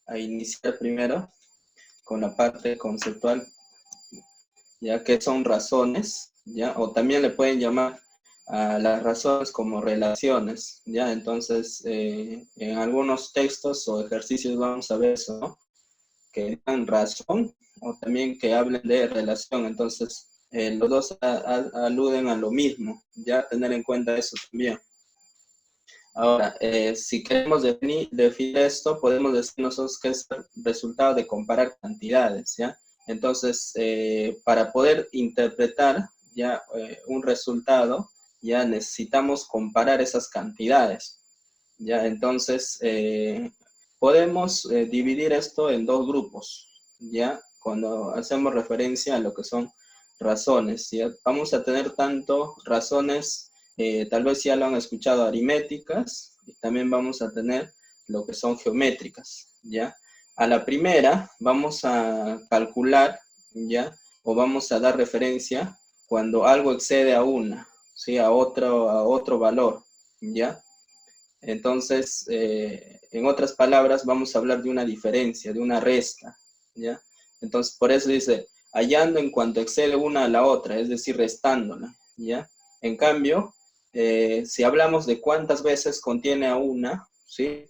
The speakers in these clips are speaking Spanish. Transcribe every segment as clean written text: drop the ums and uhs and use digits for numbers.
a iniciar primero con la parte conceptual, ya que son razones, ya, o también le pueden llamar a las razones como relaciones, ya. Entonces, en algunos textos o ejercicios vamos a ver eso, ¿no? Que digan razón o también que hablen de relación. Entonces, los dos aluden a lo mismo, ya tener en cuenta eso también. Ahora, si queremos definir esto, podemos decir nosotros que es el resultado de comparar cantidades, ¿ya? Entonces, para poder interpretar ya un resultado, ya necesitamos comparar esas cantidades, ¿ya? Entonces, podemos dividir esto en dos grupos, ¿ya? Cuando hacemos referencia a lo que son razones, ¿ya? Vamos a tener tanto razones, tal vez ya lo han escuchado, aritméticas, y también vamos a tener lo que son geométricas, ¿ya? A la primera vamos a calcular, ¿ya? O vamos a dar referencia cuando algo excede a una, ¿sí? A otro valor, ¿ya? Entonces, en otras palabras, vamos a hablar de una diferencia, de una resta, ¿ya? Entonces, por eso dice, hallando en cuanto excede una a la otra, es decir, restándola, ¿ya? En cambio, si hablamos de cuántas veces contiene a una, ¿sí?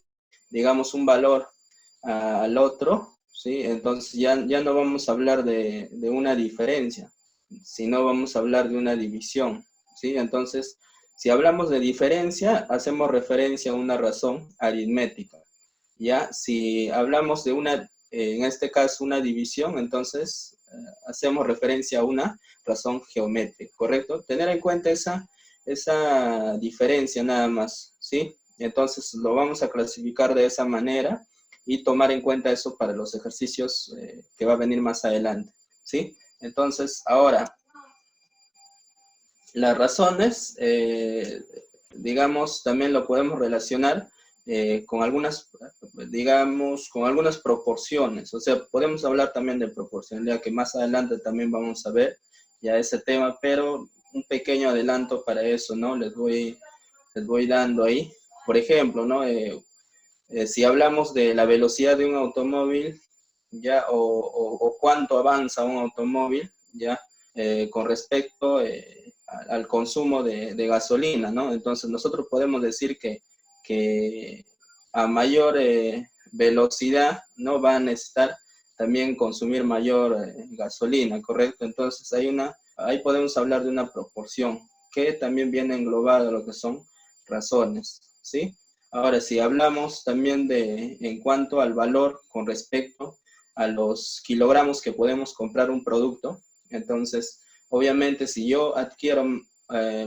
Digamos un valor al otro, ¿sí? Entonces ya no vamos a hablar de una diferencia, sino vamos a hablar de una división, ¿sí? Entonces, si hablamos de diferencia, hacemos referencia a una razón aritmética, ¿ya? Si hablamos de una, en este caso, una división, entonces hacemos referencia a una razón geométrica, ¿correcto? Tener en cuenta esa diferencia nada más, ¿sí? Entonces lo vamos a clasificar de esa manera y tomar en cuenta eso para los ejercicios que va a venir más adelante, ¿sí? Entonces, ahora, las razones, digamos, también lo podemos relacionar con algunas, digamos, con algunas proporciones. O sea, podemos hablar también de proporcionalidad, que más adelante también vamos a ver ya ese tema, pero un pequeño adelanto para eso, ¿no? Les voy dando ahí. Por ejemplo, ¿no? Si hablamos de la velocidad de un automóvil, ya, o cuánto avanza un automóvil, ya, con respecto al consumo de gasolina, ¿no? Entonces nosotros podemos decir que a mayor velocidad, ¿no? Va a necesitar también consumir mayor gasolina, ¿correcto? Entonces ahí podemos hablar de una proporción que también viene englobada a lo que son razones, ¿sí? Ahora, si hablamos también en cuanto al valor con respecto a los kilogramos que podemos comprar un producto, entonces, obviamente, si yo adquiero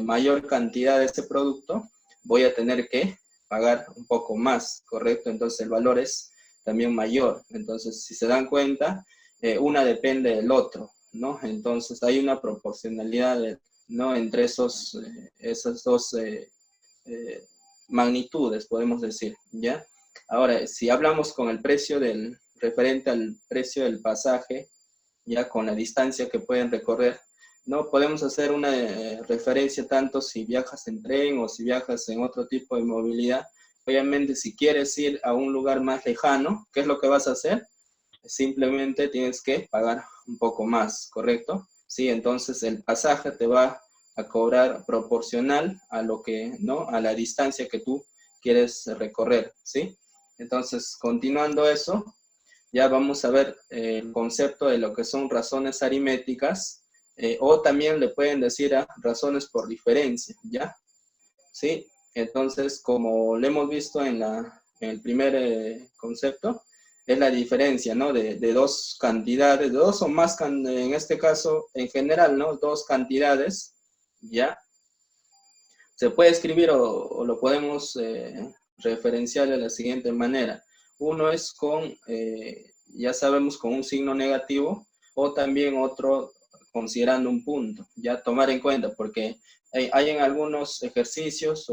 mayor cantidad de este producto, voy a tener que pagar un poco más, ¿correcto? Entonces, el valor es también mayor. Entonces, si se dan cuenta, una depende del otro, ¿no? Entonces, hay una proporcionalidad, ¿no? Entre esas dos magnitudes, podemos decir, ¿ya? Ahora, si hablamos con el precio referente al precio del pasaje, ya con la distancia que pueden recorrer, ¿no? Podemos hacer una referencia tanto si viajas en tren o si viajas en otro tipo de movilidad. Obviamente, si quieres ir a un lugar más lejano, ¿qué es lo que vas a hacer? Simplemente tienes que pagar un poco más, ¿correcto? Sí, entonces el pasaje te va a cobrar proporcional a lo que, ¿no? A la distancia que tú quieres recorrer, ¿sí? Entonces, continuando eso, ya vamos a ver el concepto de lo que son razones aritméticas, o también le pueden decir a razones por diferencia, ¿ya? ¿Sí? Entonces, como lo hemos visto en el primer concepto, es la diferencia, ¿no? De dos cantidades, de dos o más, en este caso, en general, ¿no? Dos cantidades, ¿ya? Se puede escribir o lo podemos referenciar de la siguiente manera. Uno es ya sabemos, con un signo negativo, o también otro considerando un punto, ya tomar en cuenta, porque hay en algunos ejercicios,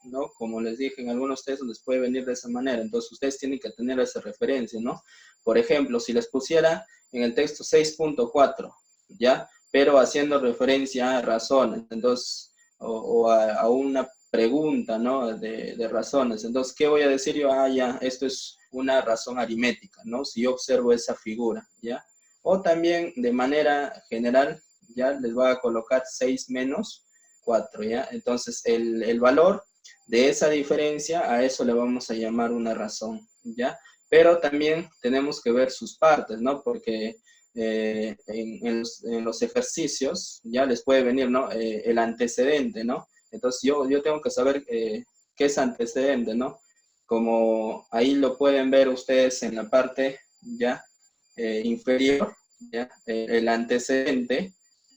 ¿no? Como les dije, en algunos textos les puede venir de esa manera, entonces ustedes tienen que tener esa referencia, ¿no? Por ejemplo, si les pusiera en el texto 6.4, ¿ya? Pero haciendo referencia a razones, entonces, o a una pregunta, ¿no? De razones. Entonces, ¿qué voy a decir yo? Ah, ya, esto es una razón aritmética, ¿no? Si yo observo esa figura, ¿ya? O también de manera general, ya les voy a colocar 6 menos 4, ¿ya? Entonces, el valor de esa diferencia, a eso le vamos a llamar una razón, ¿ya? Pero también tenemos que ver sus partes, ¿no? Porque en los ejercicios ya les puede venir, ¿no? El antecedente, ¿no? Entonces, yo tengo que saber qué es antecedente, ¿no? Como ahí lo pueden ver ustedes en la parte, ¿ya? Inferior, ¿ya? El antecedente,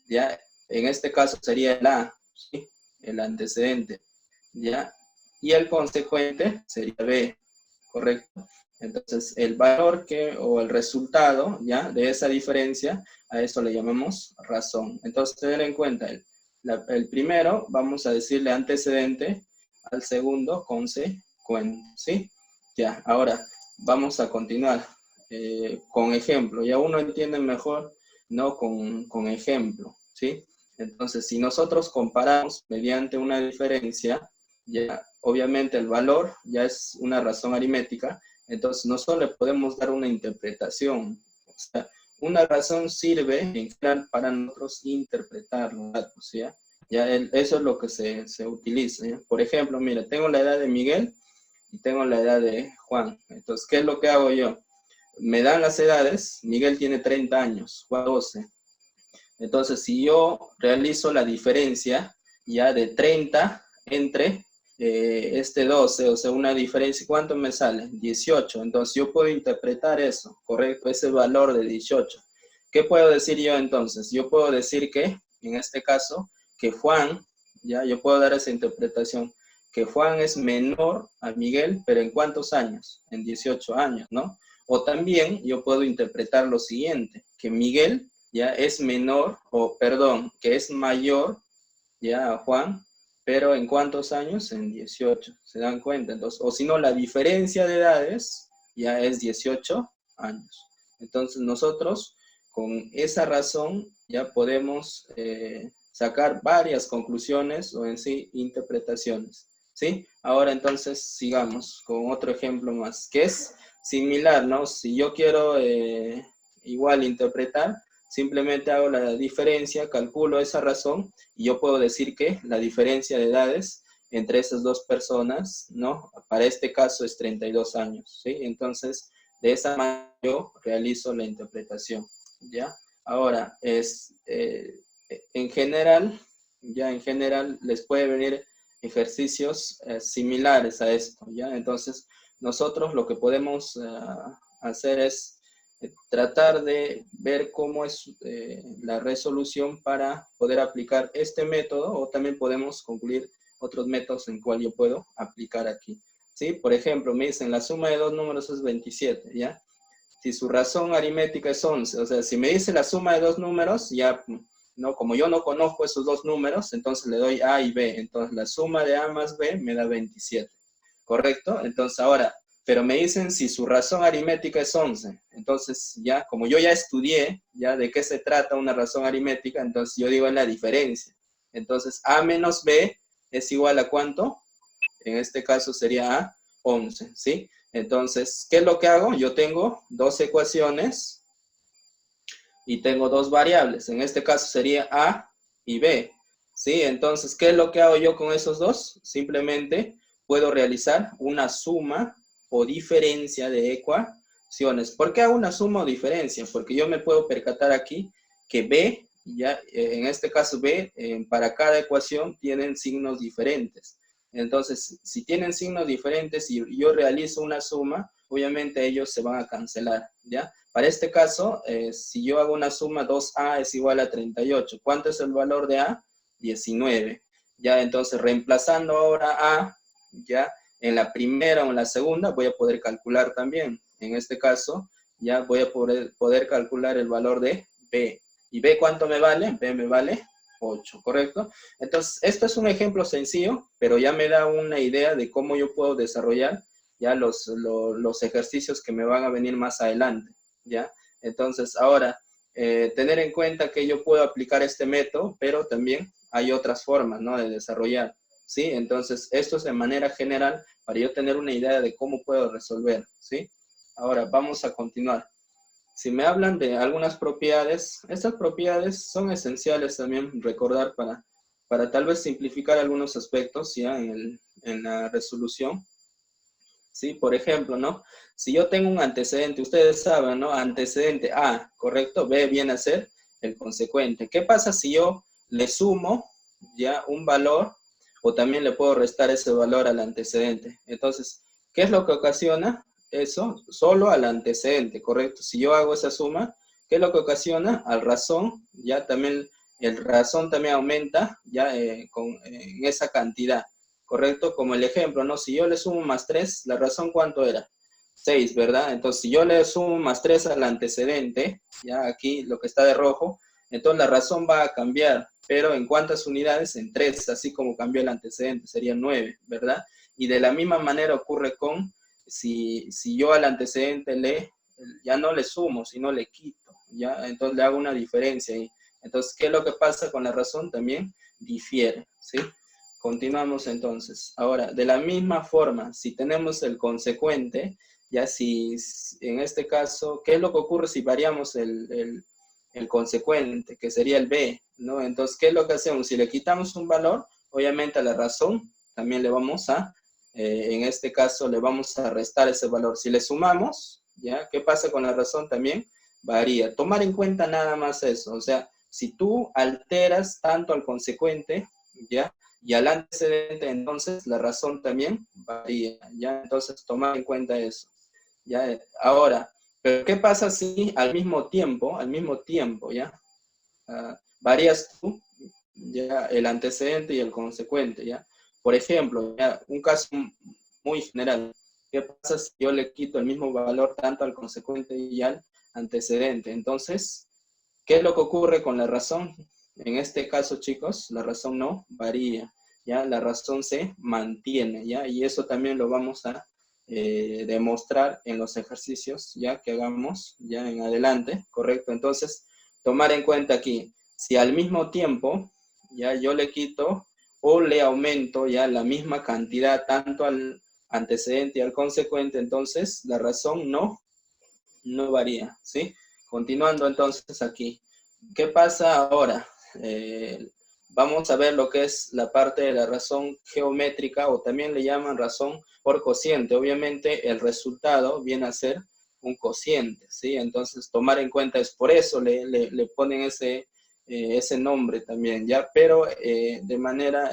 ¿ya? En este caso sería el A, ¿sí? El antecedente, ¿ya? Y el consecuente sería B, ¿correcto? Entonces, el valor o el resultado, ¿ya? De esa diferencia, a eso le llamamos razón. Entonces, tener en cuenta el primero, vamos a decirle antecedente, al segundo, consecuente, ¿sí? Ya, ahora, vamos a continuar con ejemplo. Ya uno entiende mejor, ¿no? Con ejemplo, ¿sí? Entonces, si nosotros comparamos mediante una diferencia, ya obviamente el valor ya es una razón aritmética, entonces no solo le podemos dar una interpretación, o sea, una razón sirve en general para nosotros interpretar los datos, ¿ya? Eso es lo que se utiliza, ¿ya? Por ejemplo, mira, tengo la edad de Miguel y tengo la edad de Juan. Entonces, ¿qué es lo que hago yo? Me dan las edades, Miguel tiene 30 años, Juan 12. Entonces, si yo realizo la diferencia ya de 30 entre este 12, o sea, una diferencia, ¿cuánto me sale? 18. Entonces, yo puedo interpretar eso, ¿correcto? Ese valor de 18. ¿Qué puedo decir yo entonces? Yo puedo decir que, en este caso, que Juan, ya, yo puedo dar esa interpretación, que Juan es menor a Miguel, pero ¿en cuántos años? En 18 años, ¿no? O también yo puedo interpretar lo siguiente, que Miguel ya es menor, o perdón, que es mayor ya a Juan, pero ¿en cuántos años? En 18, ¿se dan cuenta? Entonces, o si no, la diferencia de edades ya es 18 años. Entonces nosotros con esa razón ya podemos sacar varias conclusiones o en sí interpretaciones, ¿sí? Ahora entonces sigamos con otro ejemplo más, que es similar, ¿no? Si yo quiero igual interpretar, simplemente hago la diferencia, calculo esa razón y yo puedo decir que la diferencia de edades entre esas dos personas, ¿no? Para este caso es 32 años, ¿sí? Entonces, de esa manera yo realizo la interpretación, ¿ya? Ahora, en general, ya en general les puede venir ejercicios similares a esto, ¿ya? Entonces, nosotros lo que podemos hacer es tratar de ver cómo es la resolución para poder aplicar este método, o también podemos concluir otros métodos en cual yo puedo aplicar aquí, ¿sí? Por ejemplo, me dicen la suma de dos números es 27, ¿ya? Si su razón aritmética es 11, o sea, si me dice la suma de dos números, ya, ¿no? Como yo no conozco esos dos números, entonces le doy A y B, entonces la suma de A más B me da 27, ¿correcto? Entonces ahora, pero me dicen si su razón aritmética es 11. Entonces, ya, como yo ya estudié, ya de qué se trata una razón aritmética, entonces yo digo en la diferencia. Entonces, A menos B es igual a ¿cuánto? En este caso sería A 11, ¿sí? Entonces, ¿qué es lo que hago? Yo tengo dos ecuaciones y tengo dos variables. En este caso sería A y B, ¿sí? Entonces, ¿qué es lo que hago yo con esos dos? Simplemente puedo realizar una suma o diferencia de ecuaciones. ¿Por qué hago una suma o diferencia? Porque yo me puedo percatar aquí que B, ya, en este caso B, para cada ecuación tienen signos diferentes. Entonces, si tienen signos diferentes y yo realizo una suma, obviamente ellos se van a cancelar, ¿ya? Para este caso, si yo hago una suma, 2A es igual a 38. ¿Cuánto es el valor de A? 19. Ya, entonces, reemplazando ahora A, ya, en la primera o en la segunda, voy a poder calcular también. En este caso, ya voy a poder calcular el valor de B. ¿Y B cuánto me vale? B me vale 8, ¿correcto? Entonces, esto es un ejemplo sencillo, pero ya me da una idea de cómo yo puedo desarrollar ya los ejercicios que me van a venir más adelante, ¿ya? Entonces, ahora, tener en cuenta que yo puedo aplicar este método, pero también hay otras formas, ¿no? De desarrollar, ¿sí? Entonces, esto es de manera general para yo tener una idea de cómo puedo resolver, ¿sí? Ahora vamos a continuar. Si me hablan de algunas propiedades, estas propiedades son esenciales también recordar para tal vez simplificar algunos aspectos ya en la resolución. ¿Sí? Por ejemplo, ¿no? Si yo tengo un antecedente, ustedes saben, ¿no? Antecedente A, ¿correcto? B viene a ser el consecuente. ¿Qué pasa si yo le sumo ya un valor o también le puedo restar ese valor al antecedente? Entonces, ¿qué es lo que ocasiona eso? Solo al antecedente, ¿correcto? Si yo hago esa suma, ¿qué es lo que ocasiona? Al razón, ya también, el razón también aumenta ya en esa cantidad. ¿Correcto? Como el ejemplo, ¿no? Si yo le sumo más 3, ¿la razón cuánto era? 6, ¿verdad? Entonces, si yo le sumo más 3 al antecedente, ya aquí lo que está de rojo, entonces la razón va a cambiar, pero ¿en cuántas unidades? En 3, así como cambió el antecedente, sería 9, ¿verdad? Y de la misma manera ocurre con, si yo al antecedente ya no le sumo, sino le quito, ¿ya? Entonces le hago una diferencia ahí. Entonces, ¿qué es lo que pasa con la razón? También difiere, ¿sí? Continuamos entonces. Ahora, de la misma forma, si tenemos el consecuente, ya si en este caso, ¿qué es lo que ocurre si variamos el consecuente, que sería el b, ¿no? Entonces, ¿qué es lo que hacemos? Si le quitamos un valor, obviamente a la razón también le vamos en este caso, le vamos a restar ese valor. Si le sumamos, ¿ya? ¿Qué pasa con la razón? También varía. Tomar en cuenta nada más eso. O sea, si tú alteras tanto al consecuente, ¿ya? Y al antecedente, entonces, la razón también varía, ¿ya? Entonces, tomar en cuenta eso, ¿ya? Ahora, ¿pero qué pasa si al mismo tiempo, ¿ya? Varías tú, ¿ya? El antecedente y el consecuente, ¿ya? Por ejemplo, ¿ya? Un caso muy general, ¿qué pasa si yo le quito el mismo valor tanto al consecuente y al antecedente? Entonces, ¿qué es lo que ocurre con la razón? En este caso, chicos, la razón no varía, ¿ya? La razón se mantiene, ¿ya? Y eso también lo vamos a demostrar en los ejercicios, ¿ya? Que hagamos ya en adelante, ¿correcto? Entonces, tomar en cuenta aquí, si al mismo tiempo, ya yo le quito o le aumento ya la misma cantidad tanto al antecedente y al consecuente, entonces la razón no varía, ¿sí? Continuando entonces aquí. ¿Qué pasa ahora? Vamos a ver lo que es la parte de la razón geométrica o también le llaman razón por cociente. Obviamente el resultado viene a ser un cociente, ¿sí? Entonces tomar en cuenta es por eso le ponen ese nombre también, ¿ya? Pero de manera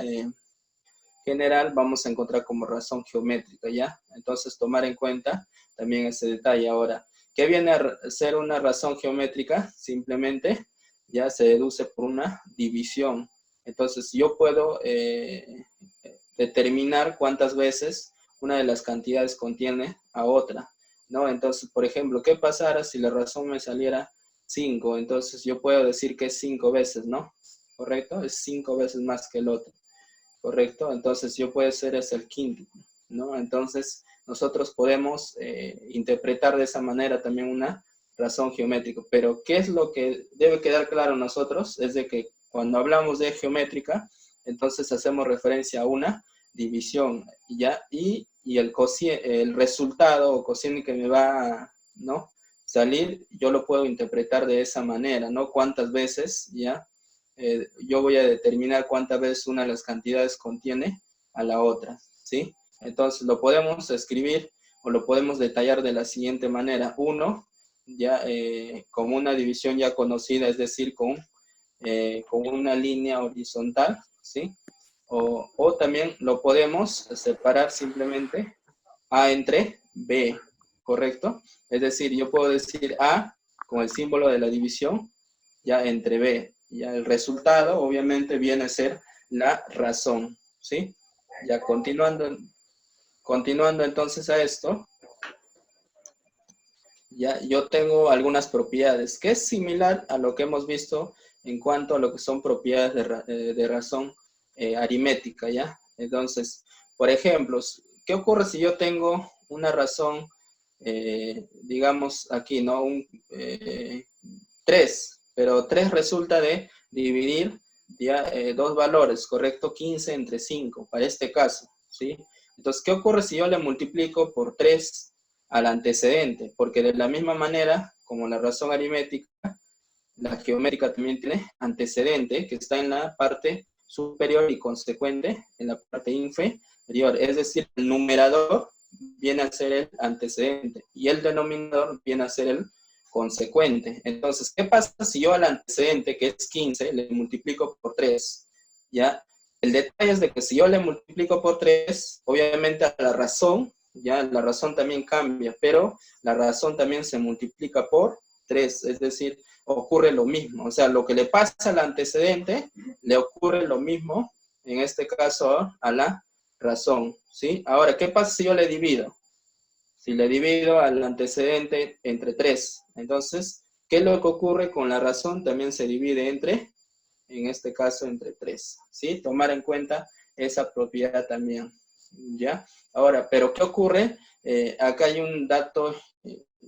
general vamos a encontrar como razón geométrica, ¿ya? Entonces tomar en cuenta también ese detalle. Ahora, ¿qué viene a ser una razón geométrica? Simplemente ya se deduce por una división. Entonces yo puedo determinar cuántas veces una de las cantidades contiene a otra, ¿no? Entonces, por ejemplo, ¿qué pasara si la razón me saliera 5? Entonces yo puedo decir que es 5 veces, ¿no? ¿Correcto? Es 5 veces más que el otro. ¿Correcto? Entonces yo puedo ser es el quíntuple, ¿no? Entonces nosotros podemos interpretar de esa manera también una razón geométrica. Pero ¿qué es lo que debe quedar claro a nosotros? Es de que cuando hablamos de geométrica, entonces hacemos referencia a una división, ¿ya? Y el resultado o cociente que me va a, ¿no? salir, yo lo puedo interpretar de esa manera, ¿no? Cuántas veces, ¿ya? Yo voy a determinar cuántas veces una de las cantidades contiene a la otra, ¿sí? Entonces lo podemos escribir o lo podemos detallar de la siguiente manera. 1, ya con una división ya conocida, es decir, con una línea horizontal, ¿sí? O también lo podemos separar simplemente A entre B, ¿correcto? Es decir, yo puedo decir A con el símbolo de la división ya entre B. Ya el resultado obviamente viene a ser la razón, ¿sí? Ya continuando entonces a esto, ya yo tengo algunas propiedades que es similar a lo que hemos visto en cuanto a lo que son propiedades de razón aritmética, ¿ya? Entonces, por ejemplo, ¿qué ocurre si yo tengo una razón, digamos aquí, ¿no? 3, pero 3 resulta de dividir ya, dos valores, ¿correcto? 15 entre 5, para este caso, ¿sí? Entonces, ¿qué ocurre si yo le multiplico por 3 al antecedente, porque de la misma manera, como la razón aritmética, la geométrica también tiene antecedente, que está en la parte superior y consecuente en la parte inferior. Es decir, el numerador viene a ser el antecedente y el denominador viene a ser el consecuente. Entonces, ¿qué pasa si yo al antecedente, que es 15, le multiplico por 3? ¿Ya? El detalle es de que si yo le multiplico por 3, obviamente a la razón, ya la razón también cambia, pero la razón también se multiplica por 3, es decir, ocurre lo mismo. O sea, lo que le pasa al antecedente, le ocurre lo mismo, en este caso, a la razón, ¿sí? Ahora, ¿qué pasa si yo le divido? Si le divido al antecedente entre 3, entonces, ¿qué es lo que ocurre con la razón? También se divide entre, en este caso, entre 3, ¿sí? Tomar en cuenta esa propiedad también, ¿ya? Ahora, ¿pero qué ocurre? Acá hay un dato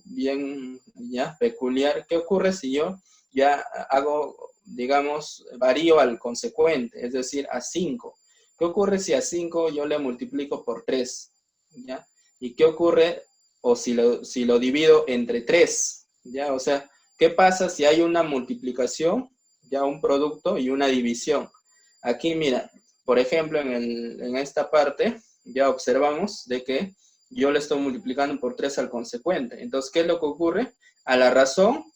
bien ya peculiar. ¿Qué ocurre si yo ya hago, digamos, varío al consecuente, es decir, a 5? ¿Qué ocurre si a 5 yo le multiplico por 3? ¿Ya? ¿Y qué ocurre o si lo divido entre 3? ¿Ya? O sea, ¿qué pasa si hay una multiplicación, ya un producto y una división? Aquí, mira, por ejemplo, en esta parte ya observamos de que yo le estoy multiplicando por 3 al consecuente. Entonces, ¿qué es lo que ocurre? A la razón,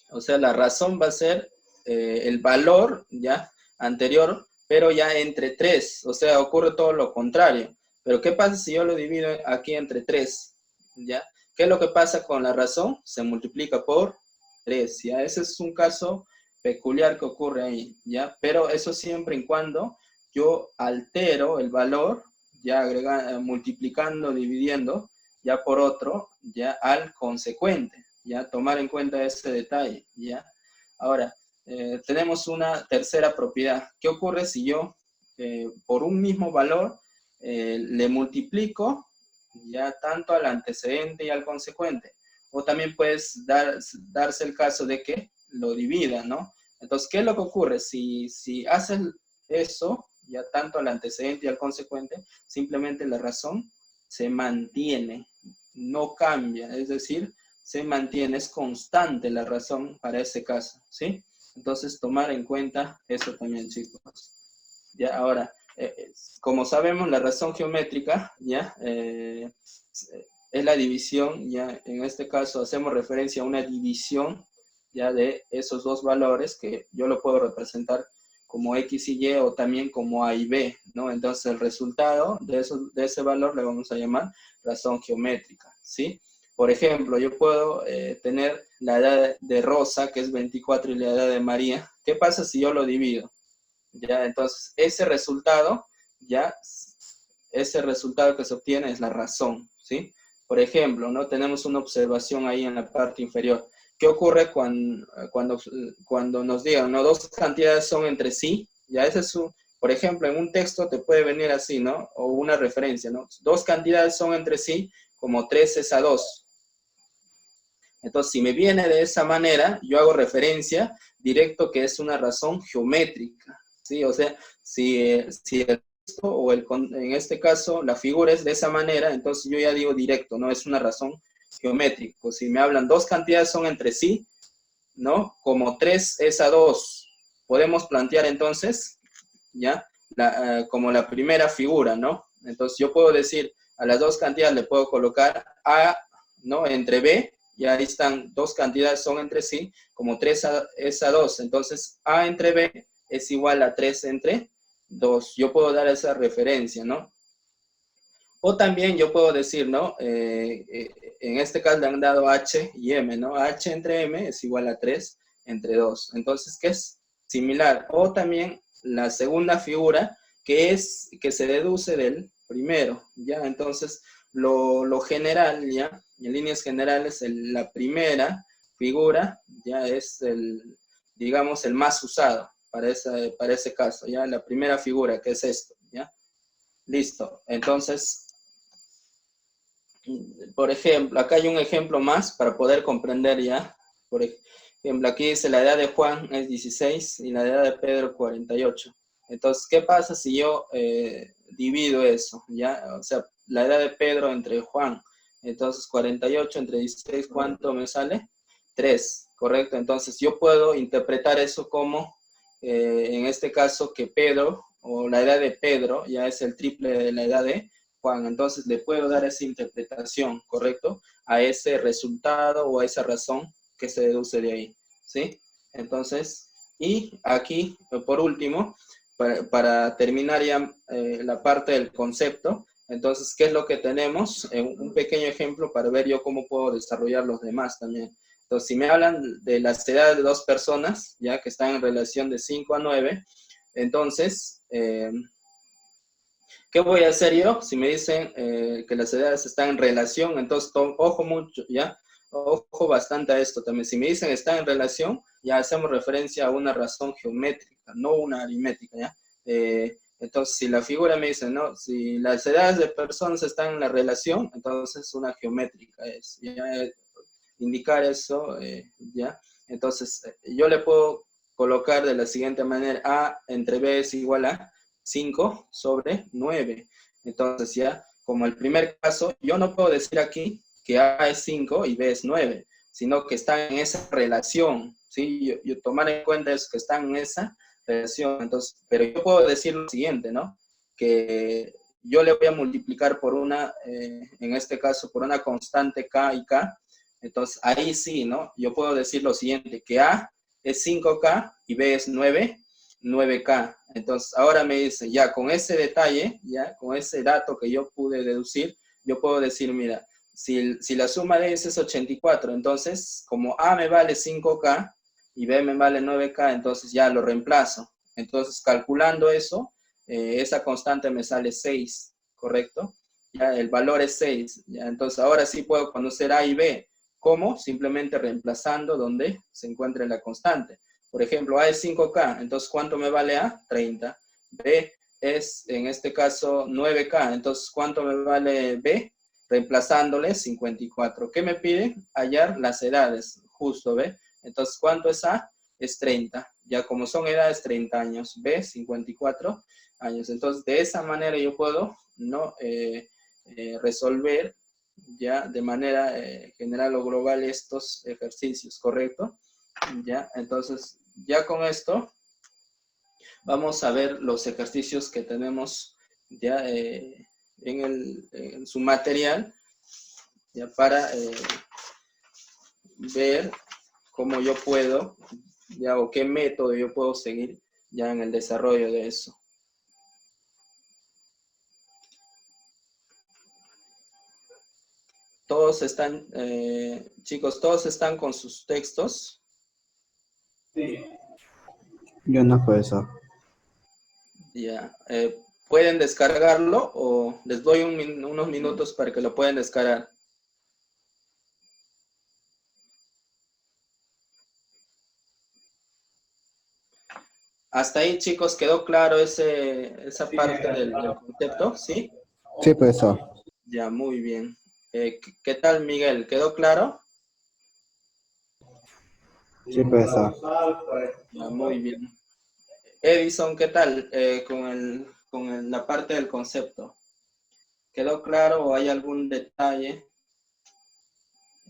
o sea, la razón va a ser el valor ya anterior, pero ya entre 3. O sea, ocurre todo lo contrario. Pero ¿qué pasa si yo lo divido aquí entre 3? ¿Ya? ¿Qué es lo que pasa con la razón? Se multiplica por 3, ¿ya? Ese es un caso peculiar que ocurre ahí, ¿ya? Pero eso siempre y cuando yo altero el valor, ya multiplicando, dividiendo, ya por otro, ya al consecuente, ya tomar en cuenta ese detalle, ya. Ahora, tenemos una tercera propiedad. ¿Qué ocurre si yo, por un mismo valor, le multiplico ya tanto al antecedente y al consecuente? O también puedes darse el caso de que lo divida, ¿no? Entonces, ¿qué es lo que ocurre? Si haces eso, ya tanto al antecedente y al consecuente, simplemente la razón se mantiene, no cambia, es decir, se mantiene, es constante la razón para ese caso, ¿sí? Entonces, tomar en cuenta eso también, chicos. Ya, ahora, como sabemos, la razón geométrica, ya, es la división, ya, en este caso hacemos referencia a una división, ya, de esos dos valores que yo lo puedo representar como X y Y o también como A y B, ¿no? Entonces, el resultado de ese valor le vamos a llamar razón geométrica, ¿sí? Por ejemplo, yo puedo tener la edad de Rosa, que es 24, y la edad de María. ¿Qué pasa si yo lo divido? Ya, entonces, ese resultado que se obtiene es la razón, ¿sí? Por ejemplo, ¿no? Tenemos una observación ahí en la parte inferior. ¿Qué ocurre cuando nos digan, ¿no? Dos cantidades son entre sí? Ya, ese es por ejemplo, en un texto te puede venir así, ¿no? O una referencia, ¿no? Dos cantidades son entre sí, como 3 es a 2. Entonces, si me viene de esa manera, yo hago referencia directo que es una razón geométrica, ¿sí? O sea, si el texto o en este caso la figura es de esa manera, entonces yo ya digo directo, ¿no? Es una razón geométrica. Si me hablan dos cantidades son entre sí, ¿no? Como 3 es a 2. Podemos plantear entonces, ¿ya? Como la primera figura, ¿no? Entonces yo puedo decir, a las dos cantidades le puedo colocar A, ¿no? Entre B, y ahí están, dos cantidades son entre sí, como 3 es a 2. Entonces A entre B es igual a 3 entre 2. Yo puedo dar esa referencia, ¿no? O también yo puedo decir, ¿no? En este caso le han dado H y M, ¿no? H entre M es igual a 3 entre 2. Entonces, ¿qué es? Similar. O también la segunda figura, que se deduce del primero, ¿ya? Entonces, lo general, ¿ya? En líneas generales, la primera figura, ya es digamos, el más usado para ese caso, ¿ya? La primera figura, que es esto, ¿ya? Listo. Entonces, por ejemplo, acá hay un ejemplo más para poder comprender ya. Por ejemplo, aquí dice la edad de Juan es 16 y la edad de Pedro 48. Entonces, ¿qué pasa si yo divido eso? ¿Ya? O sea, la edad de Pedro entre Juan. Entonces, 48 entre 16, ¿cuánto me sale? 3, ¿correcto? Entonces, yo puedo interpretar eso como, en este caso, que Pedro, o la edad de Pedro, ya es el triple de la edad de Juan. Entonces, le puedo dar esa interpretación, ¿correcto? A ese resultado o a esa razón que se deduce de ahí, ¿sí? Entonces, y aquí, por último, para terminar ya la parte del concepto, entonces, ¿qué es lo que tenemos? Un pequeño ejemplo para ver yo cómo puedo desarrollar los demás también. Entonces, si me hablan de las edades de dos personas, ya que están en relación de 5 a 9, entonces, ¿qué voy a hacer yo? Si me dicen que las edades están en relación, entonces, ojo mucho, ¿ya? Ojo bastante a esto también. Si me dicen están en relación, ya hacemos referencia a una razón geométrica, no una aritmética, ¿ya? Entonces, si la figura me dice, ¿no? Si las edades de personas están en la relación, entonces una geométrica es, ¿ya? Indicar eso, ¿ya? Entonces, yo le puedo colocar de la siguiente manera, A entre B es igual a 5 sobre 9. Entonces, ya, como el primer caso, yo no puedo decir aquí que A es 5 y B es 9, sino que están en esa relación, ¿sí? Yo tomar en cuenta eso, que están en esa relación. Entonces, pero yo puedo decir lo siguiente, ¿no? Que yo le voy a multiplicar por una, en este caso, por una constante K y K. Entonces, ahí sí, ¿no? Yo puedo decir lo siguiente, que A es 5K y B es 9K. Entonces, ahora me dice, ya con ese detalle, ya con ese dato que yo pude deducir, yo puedo decir, mira, si la suma de ellos es 84, entonces, como A me vale 5K y B me vale 9K, entonces ya lo reemplazo. Entonces, calculando eso, esa constante me sale 6, ¿correcto? Ya el valor es 6. Ya, entonces, ahora sí puedo conocer A y B. ¿Cómo? Simplemente reemplazando donde se encuentre la constante. Por ejemplo, A es 5K, entonces ¿cuánto me vale A? 30. B es, en este caso, 9K, entonces ¿cuánto me vale B? Reemplazándole 54. ¿Qué me pide? Hallar las edades, justo, ¿ve? Entonces, ¿cuánto es A? Es 30. Ya como son edades, 30 años. B, 54 años. Entonces, de esa manera yo puedo, ¿no? Resolver ya de manera general o global estos ejercicios, ¿correcto? Ya, entonces, ya con esto vamos a ver los ejercicios que tenemos ya en su material, ya para ver cómo yo puedo, ya o qué método yo puedo seguir ya en el desarrollo de eso. Todos están, chicos, todos están con sus textos. Sí. Yo no, profesor. Ya, ¿pueden descargarlo o les doy unos minutos para que lo puedan descargar? Hasta ahí, chicos, ¿quedó claro esa parte del concepto? ¿Sí? Sí, profesor. Ya, muy bien. ¿Qué tal, Miguel? ¿Quedó claro? Sí, profesor. Ya, muy bien. Edison, ¿qué tal la parte del concepto? ¿Quedó claro o hay algún detalle?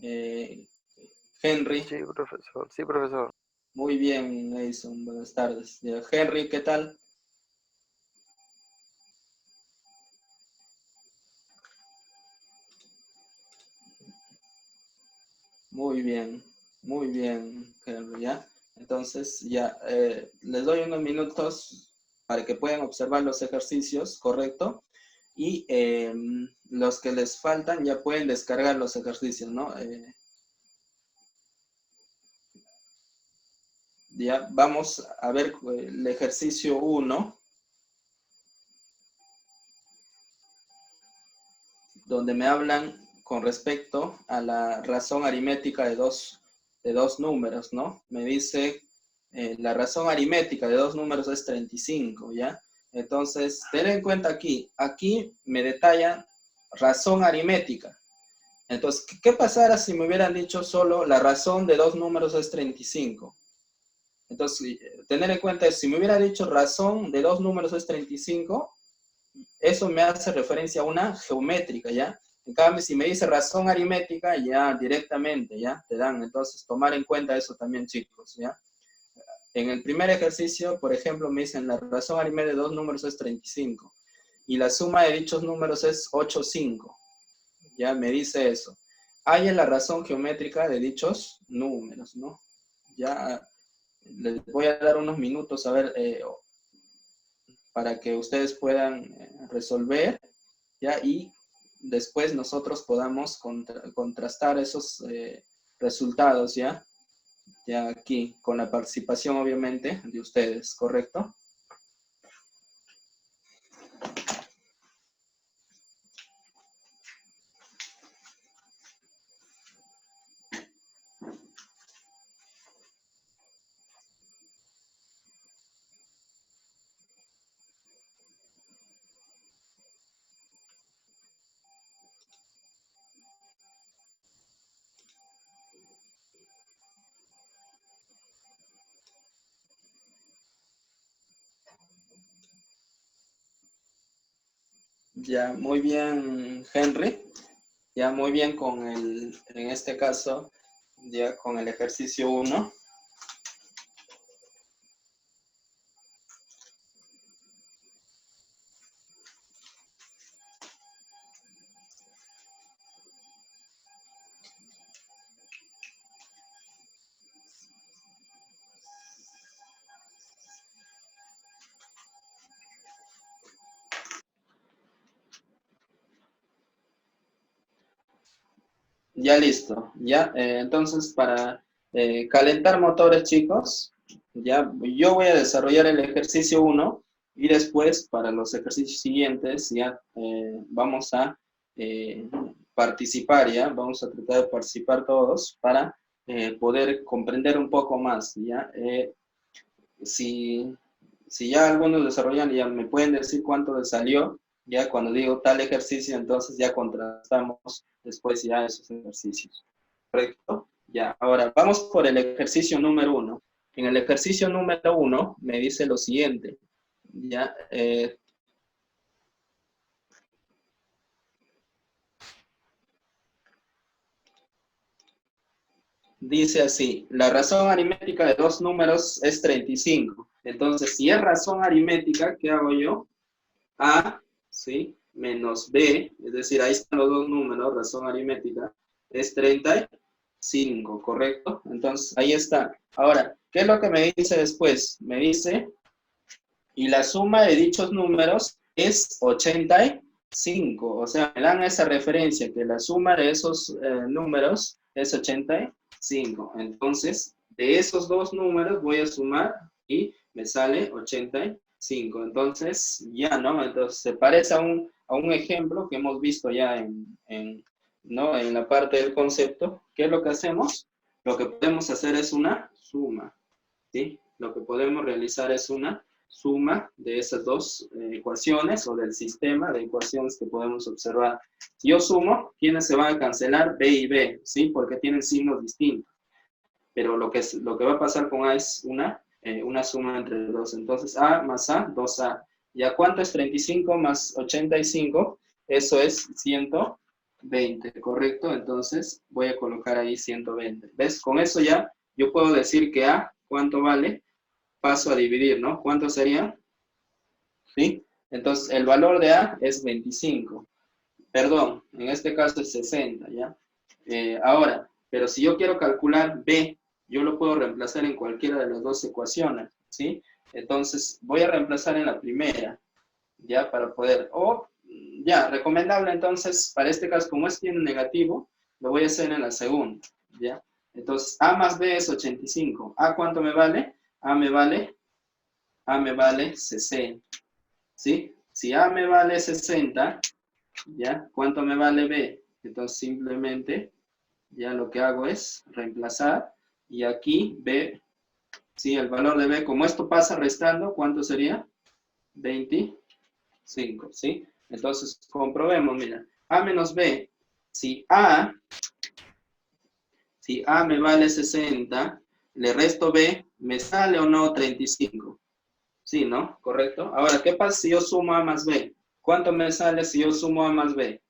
Henry, Sí, profesor. Sí, profesor. muy bien, Edison, buenas tardes. Ya, Henry, ¿qué tal? Muy bien, Henry, ¿ya? Entonces, ya, les doy unos minutos para que puedan observar los ejercicios, ¿correcto? Y los que les faltan ya pueden descargar los ejercicios, ¿no? Ya vamos a ver el ejercicio 1, donde me hablan con respecto a la razón aritmética de dos números, ¿no? Me dice, la razón aritmética de dos números es 35, ¿ya? Entonces, ten en cuenta aquí me detalla razón aritmética. Entonces, ¿qué pasara si me hubieran dicho solo la razón de dos números es 35? Entonces, tener en cuenta, si me hubiera dicho razón de dos números es 35, eso me hace referencia a una geométrica, ¿ya? En cambio, si me dice razón aritmética, ya directamente, ya te dan. Entonces, tomar en cuenta eso también, chicos, ya. En el primer ejercicio, por ejemplo, me dicen la razón aritmética de dos números es 35 y la suma de dichos números es 8,5. Ya me dice eso. Hay en la razón geométrica de dichos números, ¿no? Ya les voy a dar unos minutos a ver para que ustedes puedan resolver, ¿ya? Y después nosotros podamos contrastar esos resultados, ¿ya? Ya aquí, con la participación obviamente de ustedes, ¿correcto? Ya, muy bien, Henry. Ya, muy bien con en este caso, ya con el ejercicio 1. Ya listo, ya. Entonces, para calentar motores, chicos, ya yo voy a desarrollar el ejercicio 1 y después, para los ejercicios siguientes, ya vamos a participar, ya. Vamos a tratar de participar todos para poder comprender un poco más, ya. Si, si ya algunos desarrollan, ya me pueden decir cuánto les salió, ya cuando digo tal ejercicio, entonces ya contrastamos después ya esos ejercicios. ¿Correcto? Ya, ahora vamos por el ejercicio número 1. En el ejercicio número 1 me dice lo siguiente, ya, dice así, la razón aritmética de dos números es 35. Entonces, si es razón aritmética, ¿qué hago yo? A, ¿sí? Menos B, es decir, ahí están los dos números, razón aritmética, es 35, ¿correcto? Entonces, ahí está. Ahora, ¿qué es lo que me dice después? Me dice, y la suma de dichos números es 85, o sea, me dan esa referencia, que la suma de esos números es 85. Entonces, de esos dos números voy a sumar y me sale 85. Entonces, ya, ¿no? Entonces, se parece a un ejemplo que hemos visto ya ¿no? En la parte del concepto. ¿Qué es lo que hacemos? Lo que podemos hacer es una suma, ¿sí? Lo que podemos realizar es una suma de esas dos ecuaciones o del sistema de ecuaciones que podemos observar. Si yo sumo, ¿quiénes se van a cancelar? B y B, ¿sí? Porque tienen signos distintos. Pero lo que va a pasar con A es una suma entre dos. Entonces, A más A, 2A. ¿Ya cuánto es 35 más 85? Eso es 120, ¿correcto? Entonces, voy a colocar ahí 120. ¿Ves? Con eso ya yo puedo decir que A, ¿cuánto vale? Paso a dividir, ¿no? ¿Cuánto sería? ¿Sí? Entonces, el valor de A es 25. Perdón, en este caso es 60, ¿ya? Ahora, pero si yo quiero calcular B, yo lo puedo reemplazar en cualquiera de las dos ecuaciones, ¿sí? Entonces, voy a reemplazar en la primera, ¿ya? Para poder, ya, recomendable entonces, para este caso, como es tiene negativo, lo voy a hacer en la segunda, ¿ya? Entonces, A más B es 85. ¿A cuánto me vale? A me vale 60, ¿sí? Si A me vale 60, ¿ya? ¿Cuánto me vale B? Entonces simplemente ya lo que hago es reemplazar y aquí B, ¿sí? El valor de B, como esto pasa restando, ¿cuánto sería? 25, ¿sí? Entonces comprobemos, mira, A menos B, si A me vale 60, le resto B, ¿me sale o no 35? Sí, ¿no? ¿Correcto? Ahora, ¿qué pasa si yo sumo A más B? ¿Cuánto me sale si yo sumo A más B?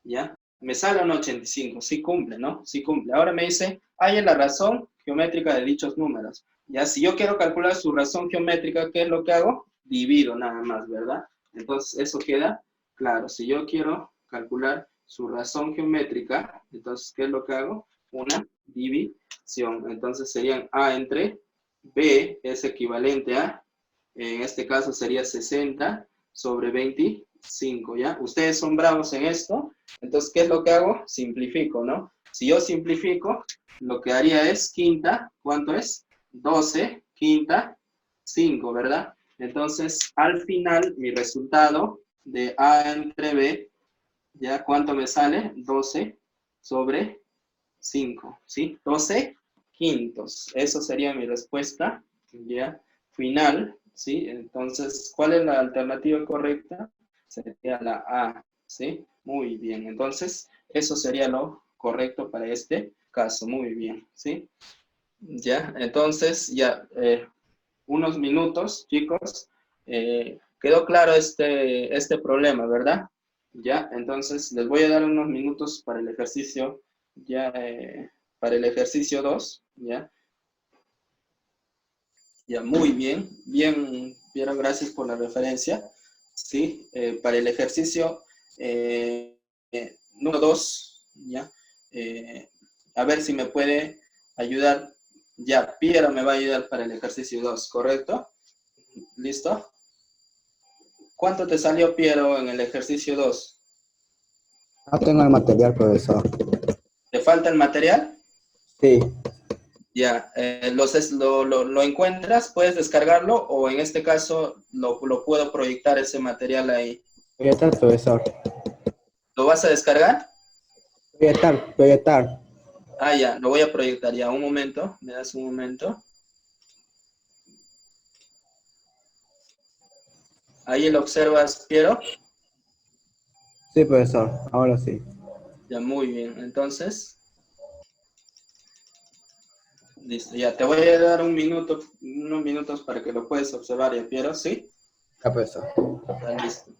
¿ya? Me sale un 85, sí cumple, ¿no? Sí cumple. Ahora me dice, hay la razón geométrica de dichos números. Ya, si yo quiero calcular su razón geométrica, ¿qué es lo que hago? Divido nada más, ¿verdad? Entonces, eso queda claro. Si yo quiero calcular su razón geométrica, entonces, ¿qué es lo que hago? Una división. Entonces, serían A entre B es equivalente a, en este caso sería 60 sobre 25, ¿ya? Ustedes son bravos en esto, entonces, ¿qué es lo que hago? Simplifico, ¿no? Si yo simplifico, lo que haría es quinta, ¿cuánto es? 12, quinta, 5, ¿verdad? Entonces, al final, mi resultado de A entre B, ¿ya cuánto me sale? 12 sobre 5, ¿sí? 12 quintos. Eso sería mi respuesta, ¿ya? Final, ¿sí? Entonces, ¿cuál es la alternativa correcta? Sería la A, ¿sí? Muy bien. Entonces, eso sería lo correcto para este caso. Muy bien, ¿sí? Ya, entonces, ya, unos minutos, chicos. Quedó claro este problema, ¿verdad? Ya, entonces les voy a dar unos minutos para el ejercicio, ya, para el ejercicio 2, ¿ya? Ya, muy bien, bien, Piero, gracias por la referencia. Sí, para el ejercicio número 2, ¿ya? Eh, a ver si me puede ayudar. Ya, Piero me va a ayudar para el ejercicio 2, ¿correcto? ¿Listo? ¿Cuánto te salió, Piero, en el ejercicio 2? No tengo el material, profesor. ¿Te falta el material? Sí, Ya, lo encuentras, puedes descargarlo o en este caso lo puedo proyectar ese material ahí. proyectar, profesor. ¿Lo vas a descargar? Proyectar, proyectar. Ah, ya, lo voy a proyectar ya. Un momento, me das un momento. Ahí lo observas, Piero. Sí, profesor, ahora sí. Ya, muy bien. Entonces, listo. Ya, te voy a dar un minuto, unos minutos para que lo puedas observar ya, Piero, ¿sí? Ya, profesor. Ya, listo.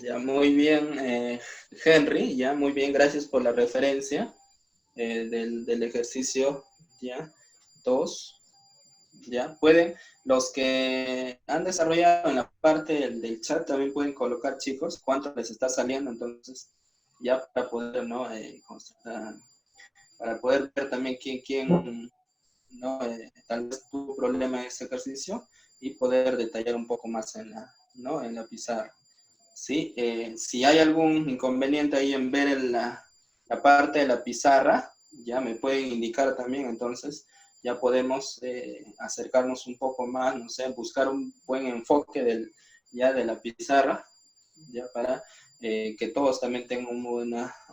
Ya, muy bien, Henry, ya, muy bien, gracias por la referencia del ejercicio, ya, 2, ya, pueden, los que han desarrollado en la parte del chat también pueden colocar, chicos, cuánto les está saliendo, entonces, ya para poder, ¿no? Para poder ver también quién ¿no? Tal vez tuvo problema en ese ejercicio y poder detallar un poco más ¿no? En la pizarra. ¿Sí? Si hay algún inconveniente ahí en ver la parte de la pizarra, ya me pueden indicar también, entonces ya podemos acercarnos un poco más, no sé, buscar un buen enfoque ya de la pizarra, ya para que todos también tengan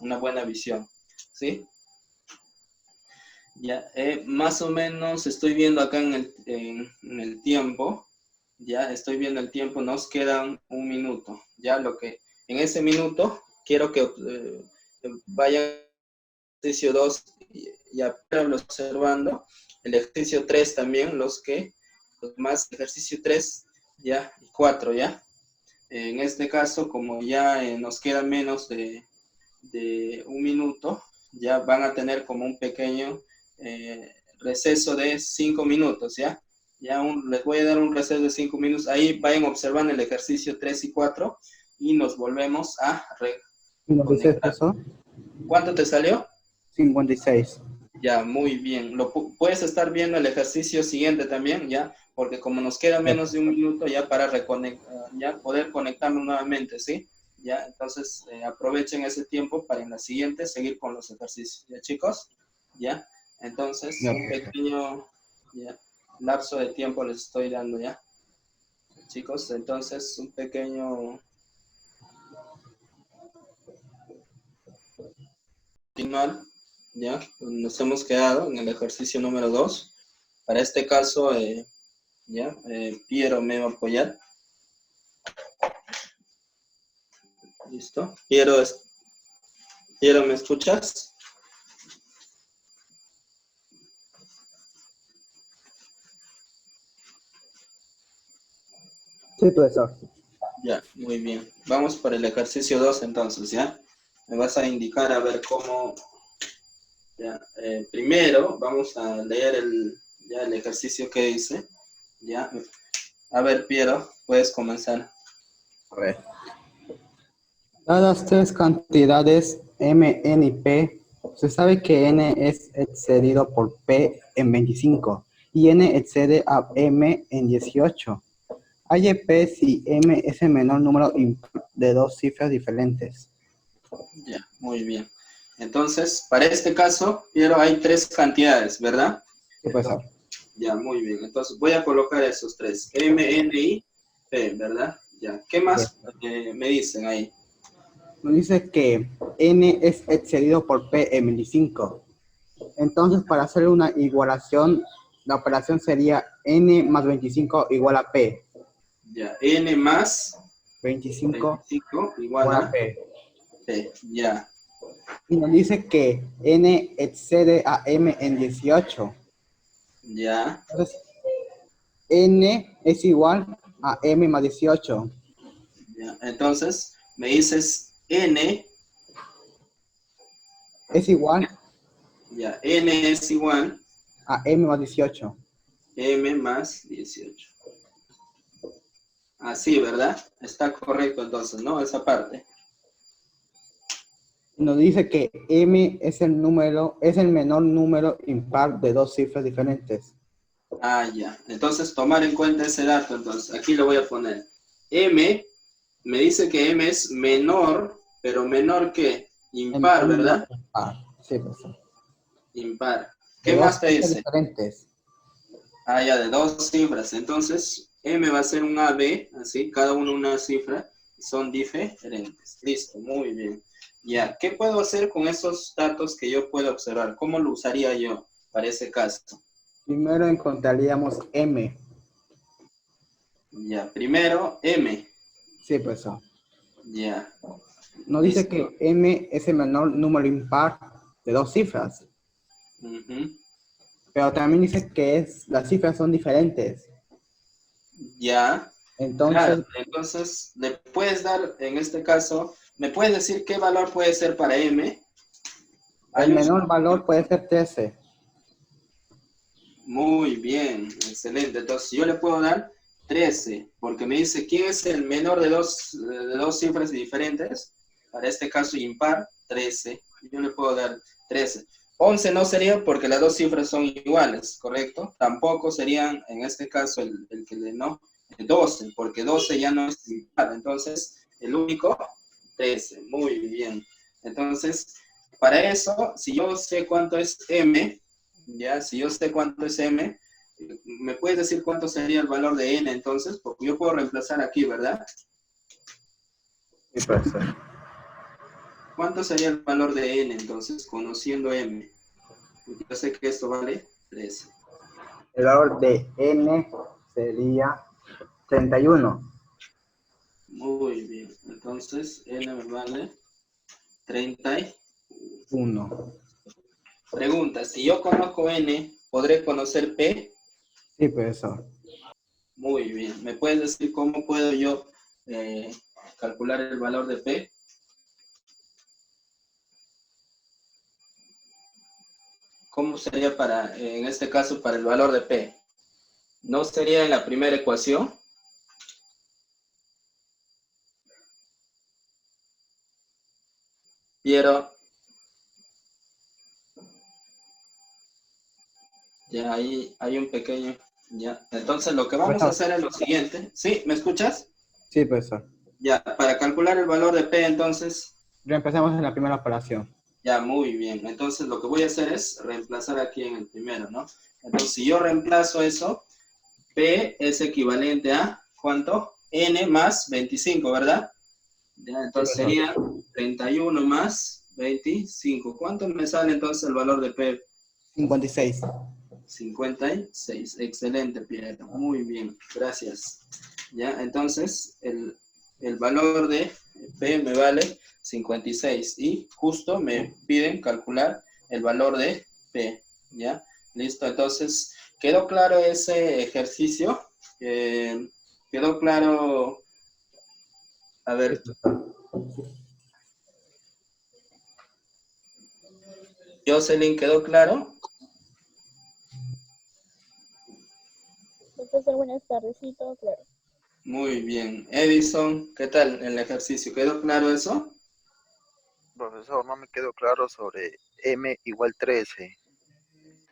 una buena visión, ¿sí? Ya, más o menos estoy viendo acá en el tiempo, ya estoy viendo el tiempo, nos quedan un minuto, ya lo que en ese minuto quiero que vayan al ejercicio 2 y apenas observando, el ejercicio 3 también, los más ejercicio 3 ya y 4 ya. En este caso, como ya nos queda menos de un minuto, ya van a tener como un pequeño receso de 5 minutos, ¿ya? Les voy a dar un receso de 5 minutos. Ahí vayan observando el ejercicio 3 y 4 y nos volvemos a 56, reconectar. profesor. ¿Cuánto te salió? 56. Ya, muy bien. Puedes estar viendo el ejercicio siguiente también, ¿ya? Porque como nos queda Ya, menos de un minuto ya para ya poder conectarnos nuevamente, ¿sí? Ya, entonces aprovechen ese tiempo para en la siguiente seguir con los ejercicios, ¿ya, chicos? ¿Ya? Entonces, Ya, un pequeño ya, lapso de tiempo les estoy dando ya. Chicos, entonces un pequeño continuar, ya, nos hemos quedado en el ejercicio número 2. Para este caso, ya, Piero me va a apoyar. ¿Listo? Piero, ¿me escuchas? Sí, profesor. Ya, muy bien. Vamos por el ejercicio 2 entonces, ¿ya? Me vas a indicar a ver cómo. Ya, primero vamos a leer el ejercicio que hice. Ya. A ver, Piero, puedes comenzar. A ver. Dadas tres cantidades M, N y P, se sabe que N es excedido por P en 25 y N excede a M en 18. Hay P si M es el menor número de dos cifras diferentes. Ya, muy bien. Entonces, para este caso, Piero, hay tres cantidades, ¿verdad? Sí, profesor. Ya, muy bien. Entonces, voy a colocar esos tres. M, N y P, ¿verdad? Ya. ¿Qué más me dicen ahí? Nos dice que N es excedido por P en 25. Entonces, para hacer una igualación, la operación sería N más 25 igual a P. Ya, N más 25 25 igual igual a a P. P. Ya, Y nos dice que N excede a M en 18. ya, Entonces, N es igual a M más 18. ya. Entonces, me dices N, Es igual ya, N es igual a M más 18. a M más 18. Así, ¿verdad? Está correcto entonces, ¿no? Esa parte. Nos dice que M es el menor número impar de dos cifras diferentes. Ah, ya. Entonces, tomar en cuenta ese dato. Entonces, aquí lo voy a poner. M, me dice que M es menor, pero menor que El impar, menor número ¿verdad? impar. Sí, profesor. Impar. De ¿Qué dos más te cifras dice? diferentes. Ah, ya, de dos cifras. Entonces, M va a ser un AB, así, cada uno una cifra, y son diferentes. Listo, muy bien. Ya, ¿qué puedo hacer con esos datos que yo puedo observar? ¿Cómo lo usaría yo para ese caso? Primero encontraríamos M. Ya, primero M. Sí, profesor. Ya, Nos dice listo. que M es el menor número impar de dos cifras. Ujú. Pero también dice que las cifras son diferentes. Ya, claro. Entonces, Entonces, le puedes dar, en este caso, ¿me puedes decir qué valor puede ser para M? el Hay un... menor valor puede ser 13. Muy bien, excelente. Entonces, yo le puedo dar 13, porque me dice quién es el menor de dos cifras diferentes. Para este caso, impar, 13. Yo le puedo dar 13. 11 no sería porque las dos cifras son iguales, ¿correcto? Tampoco serían, en este caso, el que le no, el 12, porque 12 ya no es impar. Entonces, el único, 13. Muy bien. Entonces, para eso, si yo sé cuánto es M, ya, si yo sé cuánto es M, ¿me puedes decir cuánto sería el valor de N entonces? Porque yo puedo reemplazar aquí, ¿verdad? Sí, profesor. ¿Cuánto sería el valor de N entonces, conociendo M? Porque yo sé que esto vale 13. El valor de N sería 31. Muy bien. Entonces, N me vale 30. 1. Pregunta, si yo conozco N, ¿podré conocer P? Sí, profesor. Muy bien. ¿Me puedes decir cómo puedo yo calcular el valor de P? ¿Cómo sería para, en este caso, para el valor de P? ¿No sería en la primera ecuación? Piero, ya ahí hay un pequeño, ya. Entonces lo que vamos a Profesor. hacer es lo siguiente. ¿Sí? ¿Me escuchas? Sí, profesor. Ya, para calcular el valor de P, entonces, Reempecemos en la primera operación. Ya, muy bien. Entonces lo que voy a hacer es reemplazar aquí en el primero, ¿no? Entonces si yo reemplazo eso, P es equivalente a, ¿cuánto? N más 25, ¿verdad? Ya, Sí, entonces profesor. sería 31 más 25. ¿Cuánto me sale entonces el valor de P? 56. 56. Excelente, Piero. Muy bien, gracias. Ya, entonces el valor de P me vale 56 y justo me piden calcular el valor de P. ¿Ya? Listo, entonces, ¿quedó claro ese ejercicio? ¿Quedó claro? A Sí, ver, profesor. Jocelyn, ¿quedó claro? Profesor, buenas tardes, sí, todo claro. Muy bien. Edison, ¿qué tal el ejercicio? ¿Quedó claro eso? Profesor, no me quedó claro sobre m igual 13.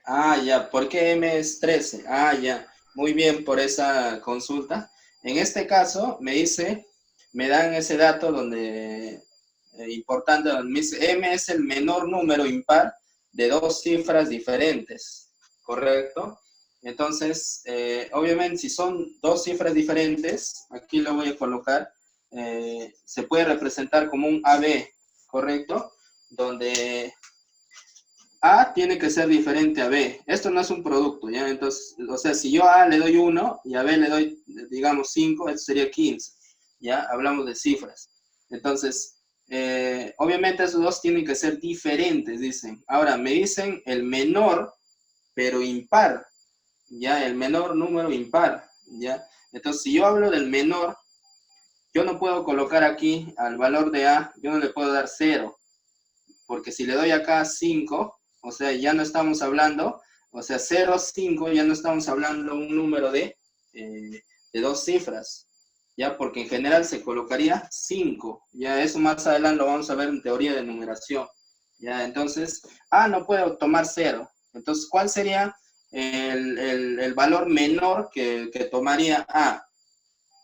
Ah, ya. ¿Por qué M es 13? Ah, ya. Muy bien por esa consulta. En este caso, me dan ese dato donde, importante, donde me dice M es el menor número impar de dos cifras diferentes, ¿correcto? Entonces, obviamente, si son dos cifras diferentes, aquí lo voy a colocar, se puede representar como un AB, ¿correcto? Donde A tiene que ser diferente a B. Esto no es un producto, ¿ya? Entonces, o sea, si yo a A le doy 1 y a B le doy, digamos, 5, esto sería 15, ¿ya? Hablamos de cifras. Entonces, obviamente esos dos tienen que ser diferentes, dicen. Ahora, me dicen el menor, pero impar, ¿ya? El menor número impar, ¿ya? Entonces, si yo hablo del menor, yo no puedo colocar aquí al valor de A, yo no le puedo dar 0, porque si le doy acá 5, o sea, ya no estamos hablando, o sea, 0, 5, ya no estamos hablando un número de dos cifras, ya, porque en general se colocaría 5, ya eso más adelante lo vamos a ver en teoría de numeración, ya, entonces, no puedo tomar 0, entonces, ¿cuál sería el valor menor que tomaría A?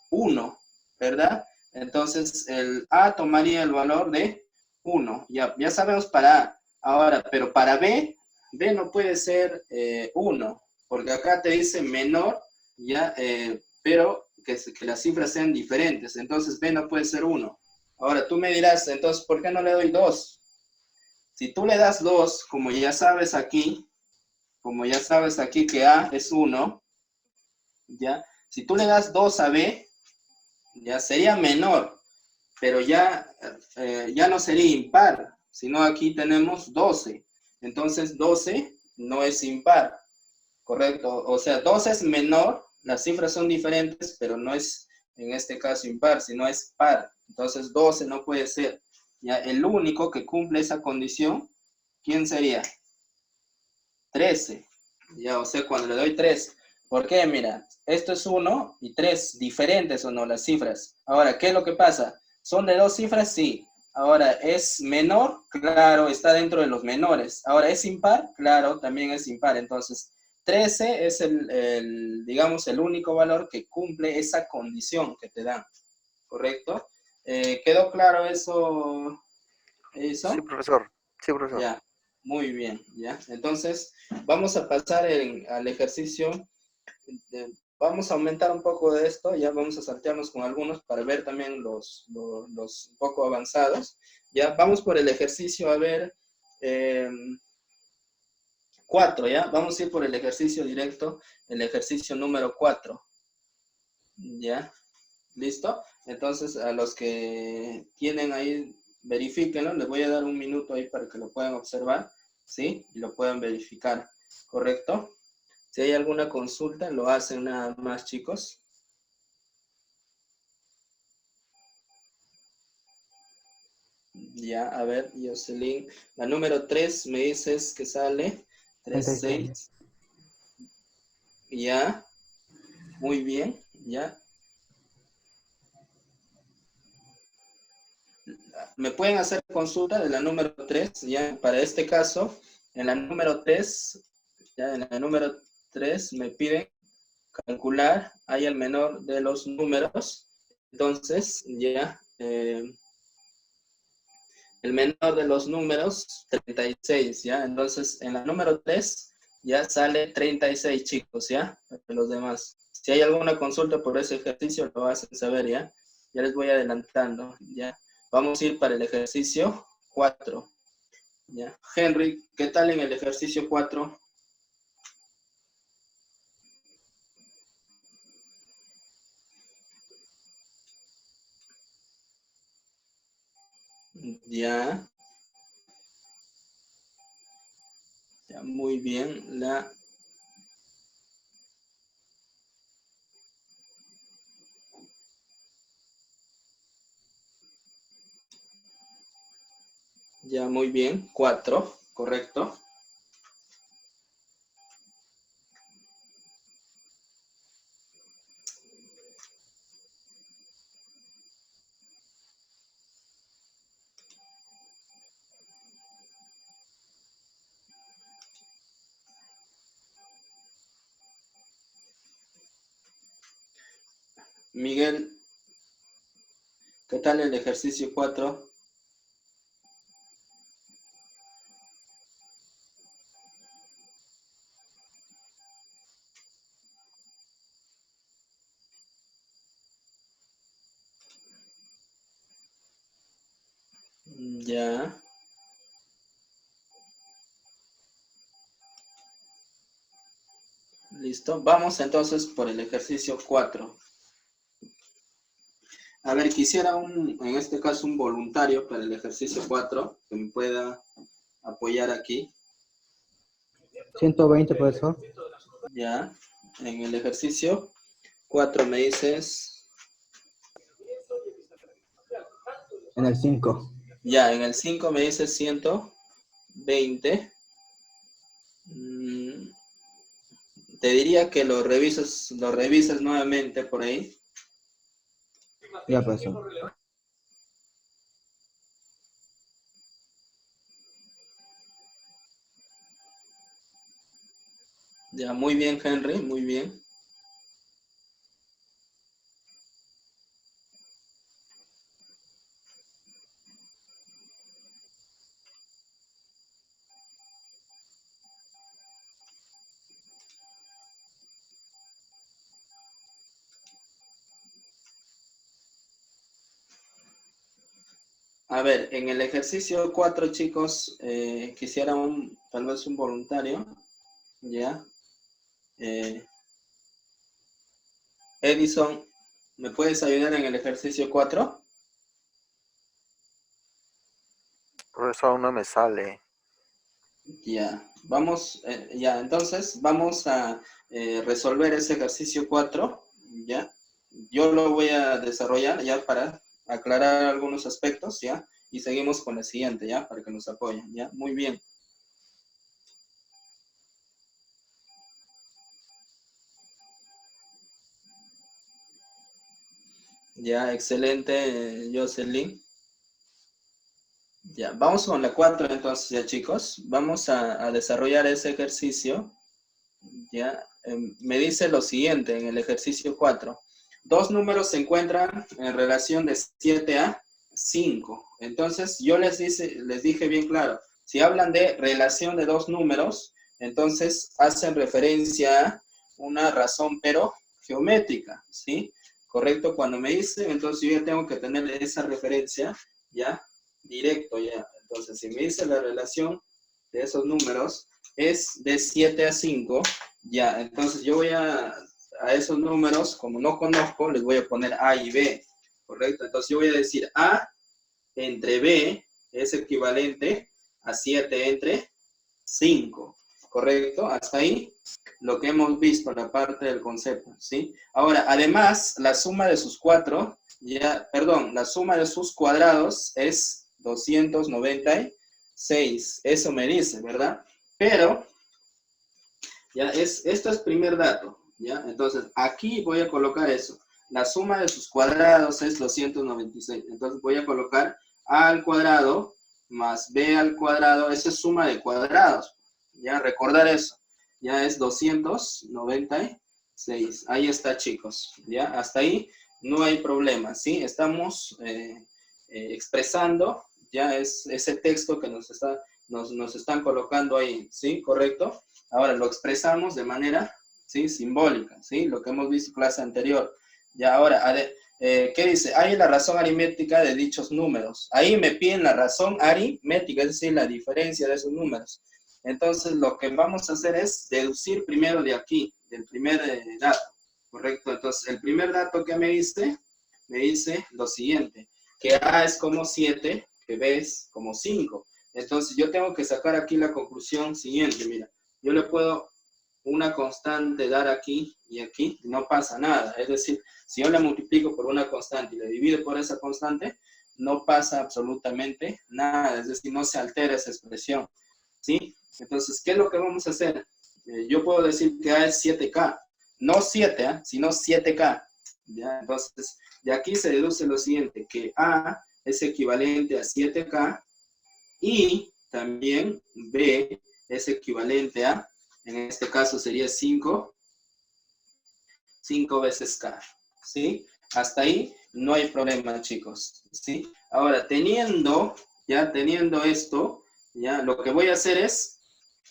1, ¿verdad? Entonces, el A tomaría el valor de 1. Ya sabemos para A. Ahora, pero para B, B no puede ser 1, porque acá te dice menor, ya, pero que las cifras sean diferentes. Entonces, B no puede ser 1. Ahora, tú me dirás, entonces, ¿por qué no le doy 2? Si tú le das 2, como ya sabes aquí que A es 1, ¿ya? Si tú le das 2 a B, ya sería menor, pero ya no sería impar, sino aquí tenemos 12. Entonces 12 no es impar, ¿correcto? O sea, 12 es menor, las cifras son diferentes, pero no es en este caso impar, sino es par. Entonces 12 no puede ser. Ya, el único que cumple esa condición, ¿quién sería? 13. Ya, o sea, cuando le doy 3. ¿Por qué? Mira, esto es 1 y 3, diferentes o no las cifras. Ahora, ¿qué es lo que pasa? ¿Son de dos cifras? Sí. Ahora, ¿es menor? Claro, está dentro de los menores. Ahora, ¿es impar? Claro, también es impar. Entonces, 13 es digamos, el único valor que cumple esa condición que te dan. ¿Correcto? ¿Quedó claro eso, Sí, Edison? profesor. Sí, profesor. Ya, muy bien, ya. Entonces, vamos a pasar al ejercicio. Vamos a aumentar un poco de esto, ya vamos a saltearnos con algunos para ver también los un poco avanzados. Ya, vamos por el ejercicio, a ver, 4, ya. Vamos a ir por el ejercicio directo, el ejercicio número 4. Ya, ¿listo? Entonces, a los que tienen ahí, verifíquenlo. Les voy a dar un minuto ahí para que lo puedan observar, ¿sí? Y lo puedan verificar, ¿correcto? Si hay alguna consulta, lo hacen nada más, chicos. Ya, a ver, Jocelyn. La número 3 me dices que sale. 3, 36. 6. Ya, muy bien, ya. Me pueden hacer consulta de la número 3, ya, para este caso, en la número 3, ya, en la número 3 me piden calcular ahí el menor de los números, entonces, ya, el menor de los números, 36, ¿ya? Entonces, en la número 3, ya sale 36, chicos, ¿ya? Para los demás. Si hay alguna consulta por ese ejercicio, lo hacen saber, ¿ya? Ya les voy adelantando, ¿ya? Vamos a ir para el ejercicio 4, ¿ya? Henry, ¿qué tal en el ejercicio 4? Ya, ya, muy bien. Ya, muy bien. 4, correcto. Miguel, ¿qué tal el ejercicio 4? Ya, listo. Vamos entonces por el ejercicio 4. A ver, quisiera en este caso un voluntario para el ejercicio 4 que me pueda apoyar aquí. 120, profesor. Ya, en el ejercicio 4 me dices. En el 5. Ya, en el 5 me dices 120. Te diría que lo revisas nuevamente por ahí. Ya, profesor. Ya, muy bien, Henry, muy bien. A ver, en el ejercicio 4, chicos, quisiera tal vez un voluntario, ¿ya? Edison, ¿me puedes ayudar en el ejercicio 4? Profesor, aún no me sale. Ya, entonces vamos a resolver ese ejercicio 4, ¿ya? Yo lo voy a desarrollar ya para aclarar algunos aspectos, ¿ya? Y seguimos con el siguiente, ¿ya? Para que nos apoyen, ¿ya? Muy bien. Ya, excelente, Jocelyn. Ya, vamos con la 4 entonces, ya chicos. Vamos a desarrollar ese ejercicio. Ya, me dice lo siguiente en el ejercicio 4. Dos números se encuentran en relación de 7 a 5. Entonces, yo les dije bien claro, si hablan de relación de dos números, entonces hacen referencia a una razón, pero geométrica, ¿sí? Correcto, cuando me dicen, entonces yo ya tengo que tener esa referencia, ya, directo, ya. Entonces, si me dice la relación de esos números es de 7 a 5, ya, entonces yo voy a esos números, como no conozco, les voy a poner A y B, ¿correcto? Entonces yo voy a decir A entre B es equivalente a 7 entre 5, ¿correcto? Hasta ahí lo que hemos visto, la parte del concepto, ¿sí? Ahora, además, la suma de sus la suma de sus cuadrados es 296, eso me dice, ¿verdad? Pero, ya, esto es primer dato, ¿ya? Entonces, aquí voy a colocar eso. La suma de sus cuadrados es 296. Entonces, voy a colocar A al cuadrado más B al cuadrado. Esa es suma de cuadrados. Ya, recordar eso. Ya es 296. Ahí está, chicos. Ya, hasta ahí no hay problema, ¿sí? Estamos expresando, ya es ese texto que nos están colocando ahí, ¿sí? ¿Correcto? Ahora lo expresamos de manera, ¿sí? Simbólica, ¿sí? Lo que hemos visto en clase anterior. Ya ahora, ¿qué dice? Hay la razón aritmética de dichos números. Ahí me piden la razón aritmética, es decir, la diferencia de esos números. Entonces, lo que vamos a hacer es deducir primero de aquí, del primer dato, ¿correcto? Entonces, el primer dato que me dice lo siguiente, que A es como 7, que B es como 5. Entonces, yo tengo que sacar aquí la conclusión siguiente, mira. Yo le puedo una constante dar aquí y aquí, no pasa nada. Es decir, si yo le multiplico por una constante y le divido por esa constante, no pasa absolutamente nada. Es decir, no se altera esa expresión, ¿sí? Entonces, ¿qué es lo que vamos a hacer? Yo puedo decir que A es 7K. No 7, sino 7K. ¿Ya? Entonces, de aquí se deduce lo siguiente, que A es equivalente a 7K y también B es equivalente a, en este caso sería 5 veces K, ¿sí? Hasta ahí no hay problema, chicos, ¿sí? Ahora, teniendo esto, ya, lo que voy a hacer es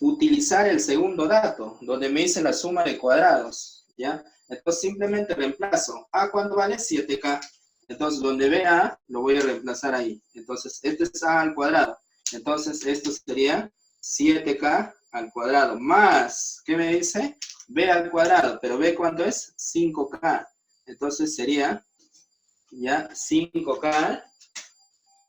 utilizar el segundo dato, donde me dice la suma de cuadrados, ¿ya? Entonces, simplemente reemplazo. A, ¿cuánto vale? 7K. Entonces, donde ve A, lo voy a reemplazar ahí. Entonces, este es A al cuadrado. Entonces, esto sería 7K al cuadrado, más, ¿qué me dice? B al cuadrado, pero B, ¿cuánto es? 5K. Entonces, sería, ya, 5K al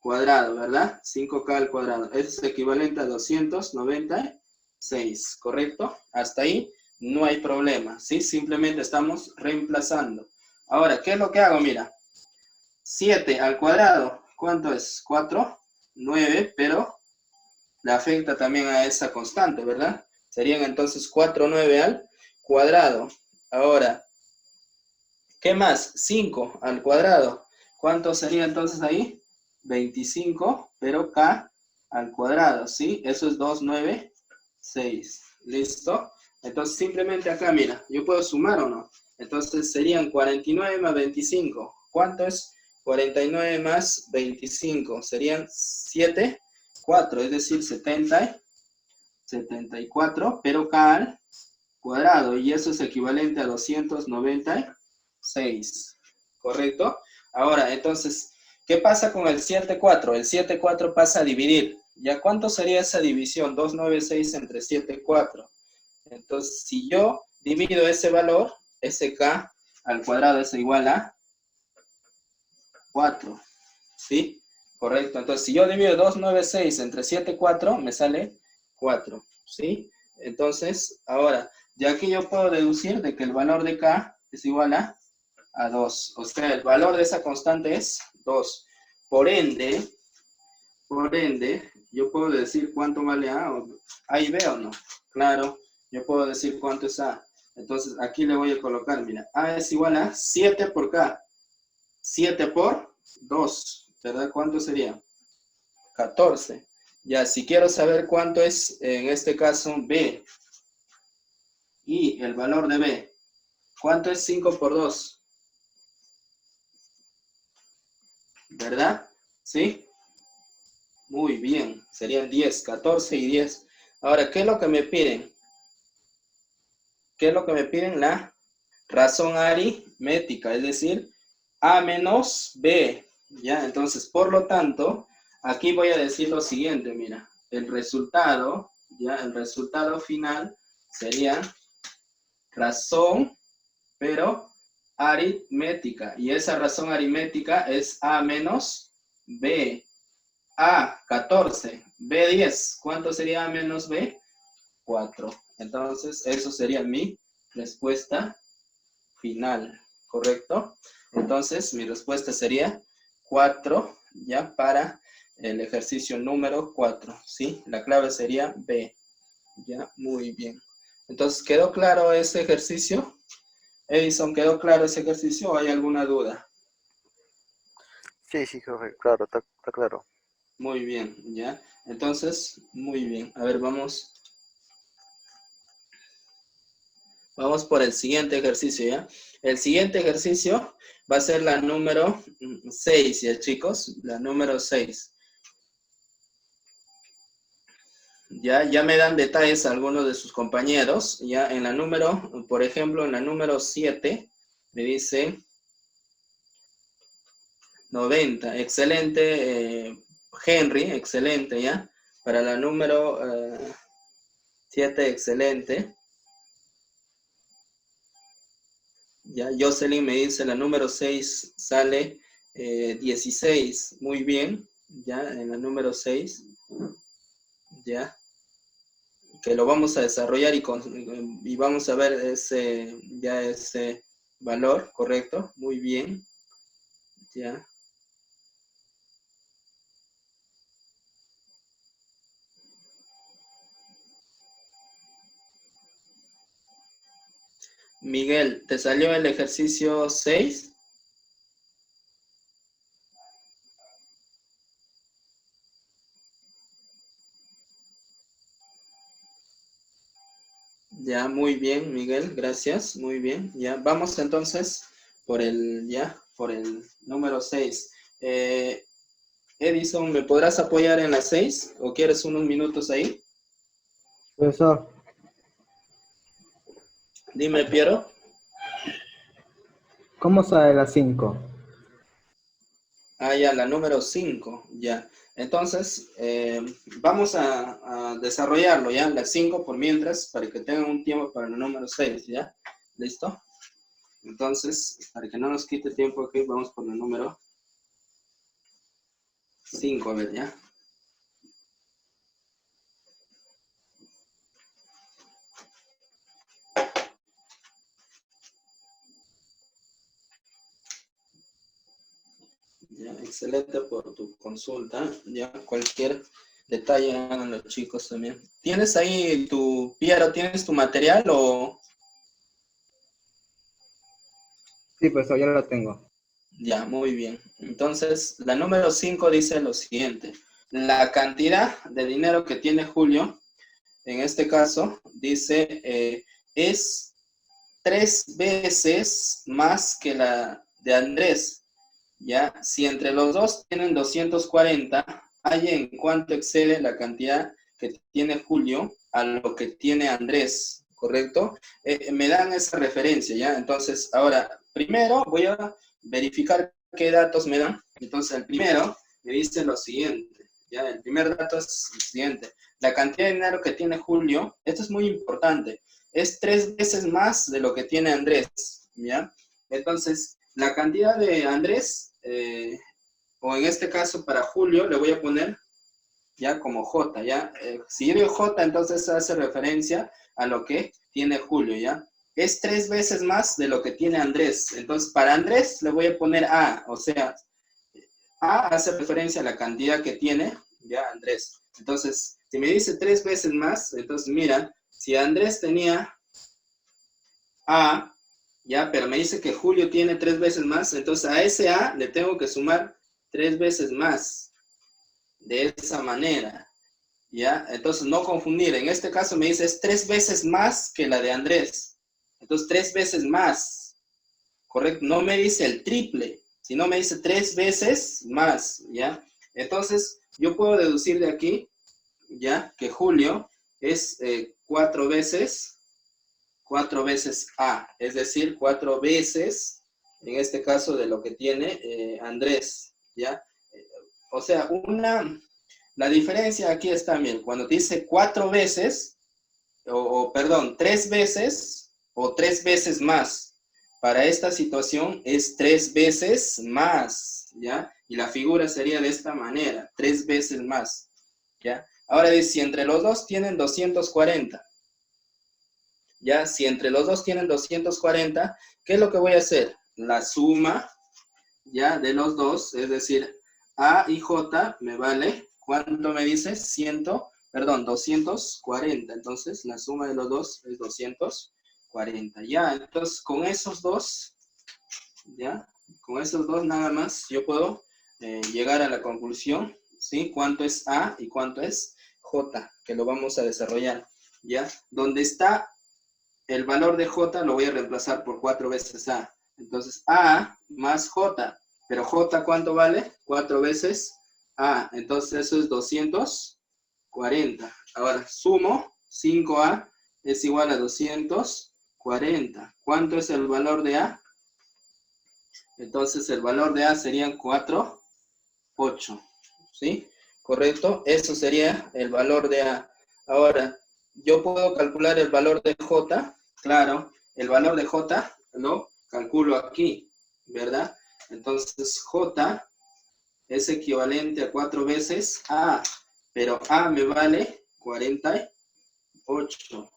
cuadrado, ¿verdad? 5K al cuadrado. Eso es equivalente a 296, ¿correcto? Hasta ahí no hay problema, ¿sí? Simplemente estamos reemplazando. Ahora, ¿qué es lo que hago? Mira, 7 al cuadrado, ¿cuánto es? 4, 9, pero le afecta también a esa constante, ¿verdad? Serían entonces 4, 9 al cuadrado. Ahora, ¿qué más? 5 al cuadrado. ¿Cuánto sería entonces ahí? 25, pero K al cuadrado, ¿sí? Eso es 296. ¿Listo? Entonces, simplemente acá, mira, ¿yo puedo sumar o no? Entonces, serían 49 más 25. ¿Cuánto es 49 más 25? Serían 7, 4, es decir, 74, pero K al cuadrado, y eso es equivalente a 296, ¿correcto? Ahora, entonces, ¿qué pasa con el 7,4? El 7,4 pasa a dividir. ¿Ya cuánto sería esa división? 296 entre 7,4. Entonces, si yo divido ese valor, ese K al cuadrado es igual a 4, ¿sí? Correcto. Entonces, si yo divido 296 entre 7,4, me sale 4, ¿sí? Entonces, ahora, ya aquí yo puedo deducir de que el valor de K es igual a 2. O sea, el valor de esa constante es 2. Por ende, yo puedo decir cuánto vale A y B o no. Claro, yo puedo decir cuánto es A. Entonces, aquí le voy a colocar, mira, A es igual a 7 por K. 7 por 2, ¿verdad? ¿Cuánto sería? 14. Ya, si quiero saber cuánto es, en este caso, B, y el valor de B, ¿cuánto es 5 por 2? ¿Verdad? ¿Sí? Muy bien, serían 10, 14 y 10. Ahora, ¿qué es lo que me piden? ¿Qué es lo que me piden? La razón aritmética, es decir, A menos B. ¿Ya? Entonces, por lo tanto, aquí voy a decir lo siguiente, mira. El resultado, ¿ya? El resultado final sería razón, pero aritmética. Y esa razón aritmética es A menos B. A, 14. B, 10. ¿Cuánto sería A menos B? 4. Entonces, eso sería mi respuesta final, ¿correcto? Entonces, mi respuesta sería 4, ya, para el ejercicio número 4, ¿sí? La clave sería B, ya, muy bien. Entonces, ¿quedó claro ese ejercicio? Edison, ¿quedó claro ese ejercicio o hay alguna duda? Sí, sí, Jorge, claro, está claro. Muy bien, ya. Entonces, muy bien. A ver, vamos por el siguiente ejercicio, ¿ya? El siguiente ejercicio va a ser la número 6, ¿ya, chicos? La número 6. Ya me dan detalles algunos de sus compañeros. Ya en la número, por ejemplo, en la número 7, me dice 90. Excelente, Henry, excelente, ¿ya? Para la número 7, excelente. Ya, Jocelyn me dice la número 6 sale 16. Muy bien, ya, en la número 6. Ya, que lo vamos a desarrollar y vamos a ver ese valor, ¿correcto? Muy bien, ya. Miguel, ¿te salió el ejercicio 6? Ya, muy bien, Miguel, gracias, muy bien. Ya, vamos entonces por el número 6. Edison, ¿me podrás apoyar en la 6? ¿O quieres unos minutos ahí? Profesor, Dime, Piero. ¿cómo sale la 5? Ah, ya, la número 5, ya. Entonces, vamos a desarrollarlo, ¿ya? La 5 por mientras, para que tengan un tiempo para el número 6, ¿ya? ¿Listo? Entonces, para que no nos quite tiempo aquí, vamos por el número 5, a ver, ¿ya? Ya, excelente por tu consulta. Ya, cualquier detalle hagan los chicos también. ¿Tienes ahí Piero, tienes tu material o...? Sí, profesor, ya lo tengo. Ya, muy bien. Entonces, la número 5 dice lo siguiente. La cantidad de dinero que tiene Julio, en este caso, dice, es 3 veces más que la de Andrés. ¿Ya? Si entre los dos tienen 240, hay en cuánto excede la cantidad que tiene Julio a lo que tiene Andrés, ¿correcto? Me dan esa referencia, ¿ya? Entonces, ahora, primero voy a verificar qué datos me dan. Entonces, el primero me dice lo siguiente, ¿ya? El primer dato es el siguiente. La cantidad de dinero que tiene Julio, esto es muy importante, es 3 veces más de lo que tiene Andrés, ¿ya? Entonces, la cantidad de Andrés, o en este caso para Julio, le voy a poner ya como J, ¿ya? Si yo digo J, entonces hace referencia a lo que tiene Julio, ¿ya? Es 3 veces más de lo que tiene Andrés. Entonces, para Andrés le voy a poner A, o sea, A hace referencia a la cantidad que tiene, ¿ya? Andrés. Entonces, si me dice 3 veces más, entonces mira, si Andrés tenía A, ya, pero me dice que Julio tiene 3 veces más, entonces a ese A le tengo que sumar 3 veces más, de esa manera, ya, entonces no confundir, en este caso me dice es 3 veces más que la de Andrés, entonces 3 veces más, correcto, no me dice el triple, sino me dice 3 veces más, ya, entonces yo puedo deducir de aquí, ya, que Julio es 4 veces A, es decir, 4 veces, en este caso, de lo que tiene Andrés, ¿ya? O sea, la diferencia aquí está bien, cuando te dice 4 veces, perdón, 3 veces, o 3 veces más, para esta situación es 3 veces más, ¿ya? Y la figura sería de esta manera, 3 veces más, ¿ya? Ahora dice, si entre los dos tienen 240, ya, si entre los dos tienen 240, ¿qué es lo que voy a hacer? La suma, ya, de los dos, es decir, A y J me vale, ¿cuánto me dice? 240. Entonces, la suma de los dos es 240. Ya, entonces, con esos dos, ya, con esos dos nada más, yo puedo llegar a la conclusión, ¿sí? ¿Cuánto es A y cuánto es J? Que lo vamos a desarrollar, ¿ya? Donde está el valor de J lo voy a reemplazar por 4 veces A. Entonces, A más J. Pero J, ¿cuánto vale? 4 veces A. Entonces, eso es 240. Ahora, sumo 5A es igual a 240. ¿Cuánto es el valor de A? Entonces, el valor de A serían 4, 8. ¿Sí? ¿Correcto? Eso sería el valor de A. Ahora, ¿yo puedo calcular el valor de J? Claro, el valor de J lo calculo aquí, ¿verdad? Entonces, J es equivalente a 4 veces A, pero A me vale 48,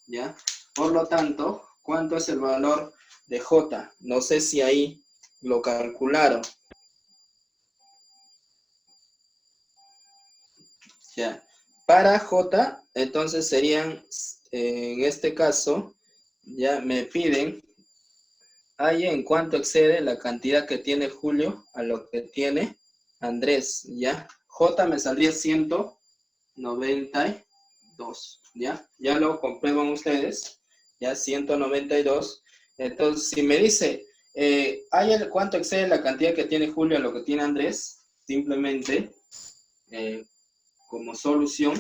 ¿ya? Por lo tanto, ¿cuánto es el valor de J? No sé si ahí lo calcularon. Ya. Para J, entonces serían, en este caso, ya me piden, ahí en cuánto excede la cantidad que tiene Julio a lo que tiene Andrés, ¿ya? J me saldría 192, ¿ya? Ya lo comprueban ustedes, ¿ya? 192. Entonces, si me dice, ¿cuánto excede la cantidad que tiene Julio a lo que tiene Andrés? Simplemente, como solución,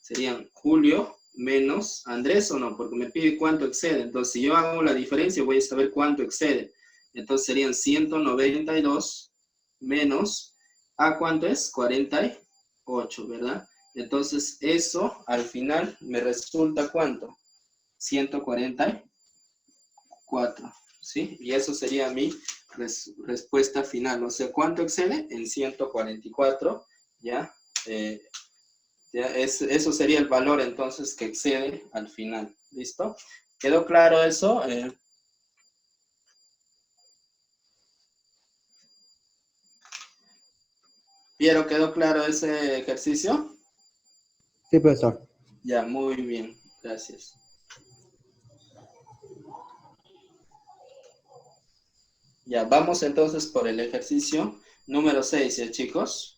serían Julio menos Andrés o no, porque me pide cuánto excede. Entonces, si yo hago la diferencia, voy a saber cuánto excede. Entonces, serían 192 menos, ¿a cuánto es? 48, ¿verdad? Entonces, eso al final me resulta ¿cuánto? 144, ¿sí? Y eso sería mi respuesta final. O sea, ¿cuánto excede? En 144, ¿ya? Eso sería el valor entonces que excede al final. ¿Listo? ¿Quedó claro eso? Piero, ¿quedó claro ese ejercicio? Sí, profesor. Ya, muy bien. Gracias. Ya, vamos entonces por el ejercicio número 6, ¿ya, chicos?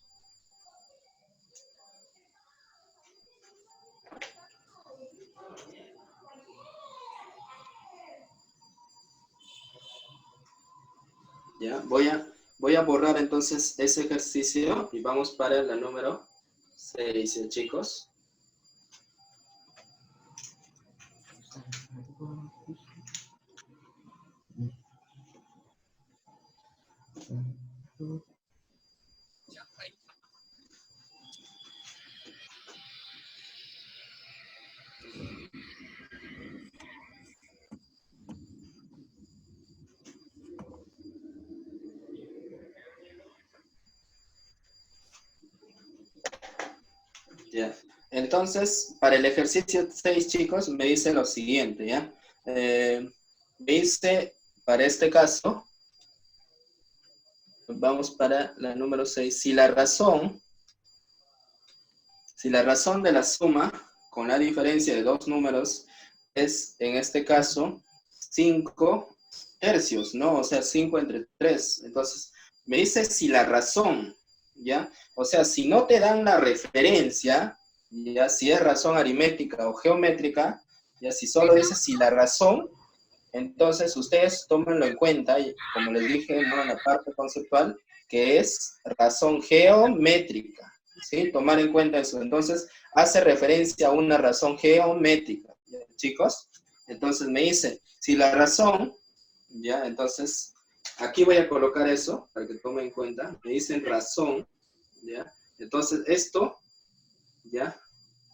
Ya, voy a borrar entonces ese ejercicio y vamos para la número 6, ¿ya, chicos? Ya. Entonces, para el ejercicio 6, chicos, me dice lo siguiente, ¿ya? Me dice, para este caso, vamos para la número 6. Si la razón de la suma con la diferencia de dos números es, en este caso, 5 tercios, ¿no? O sea, 5 entre 3. Entonces, me dice si la razón, ¿ya? O sea, si no te dan la referencia, ya, si es razón aritmética o geométrica, ya, si solo dice si la razón, entonces ustedes tómenlo en cuenta, y como les dije, ¿no? En la parte conceptual, que es razón geométrica, ¿sí? Tomar en cuenta eso. Entonces, hace referencia a una razón geométrica, ¿ya, chicos? Entonces me dice, si la razón, ¿ya? Entonces, aquí voy a colocar eso, para que tomen en cuenta. Me dicen razón, ¿ya? Entonces, esto, ¿ya?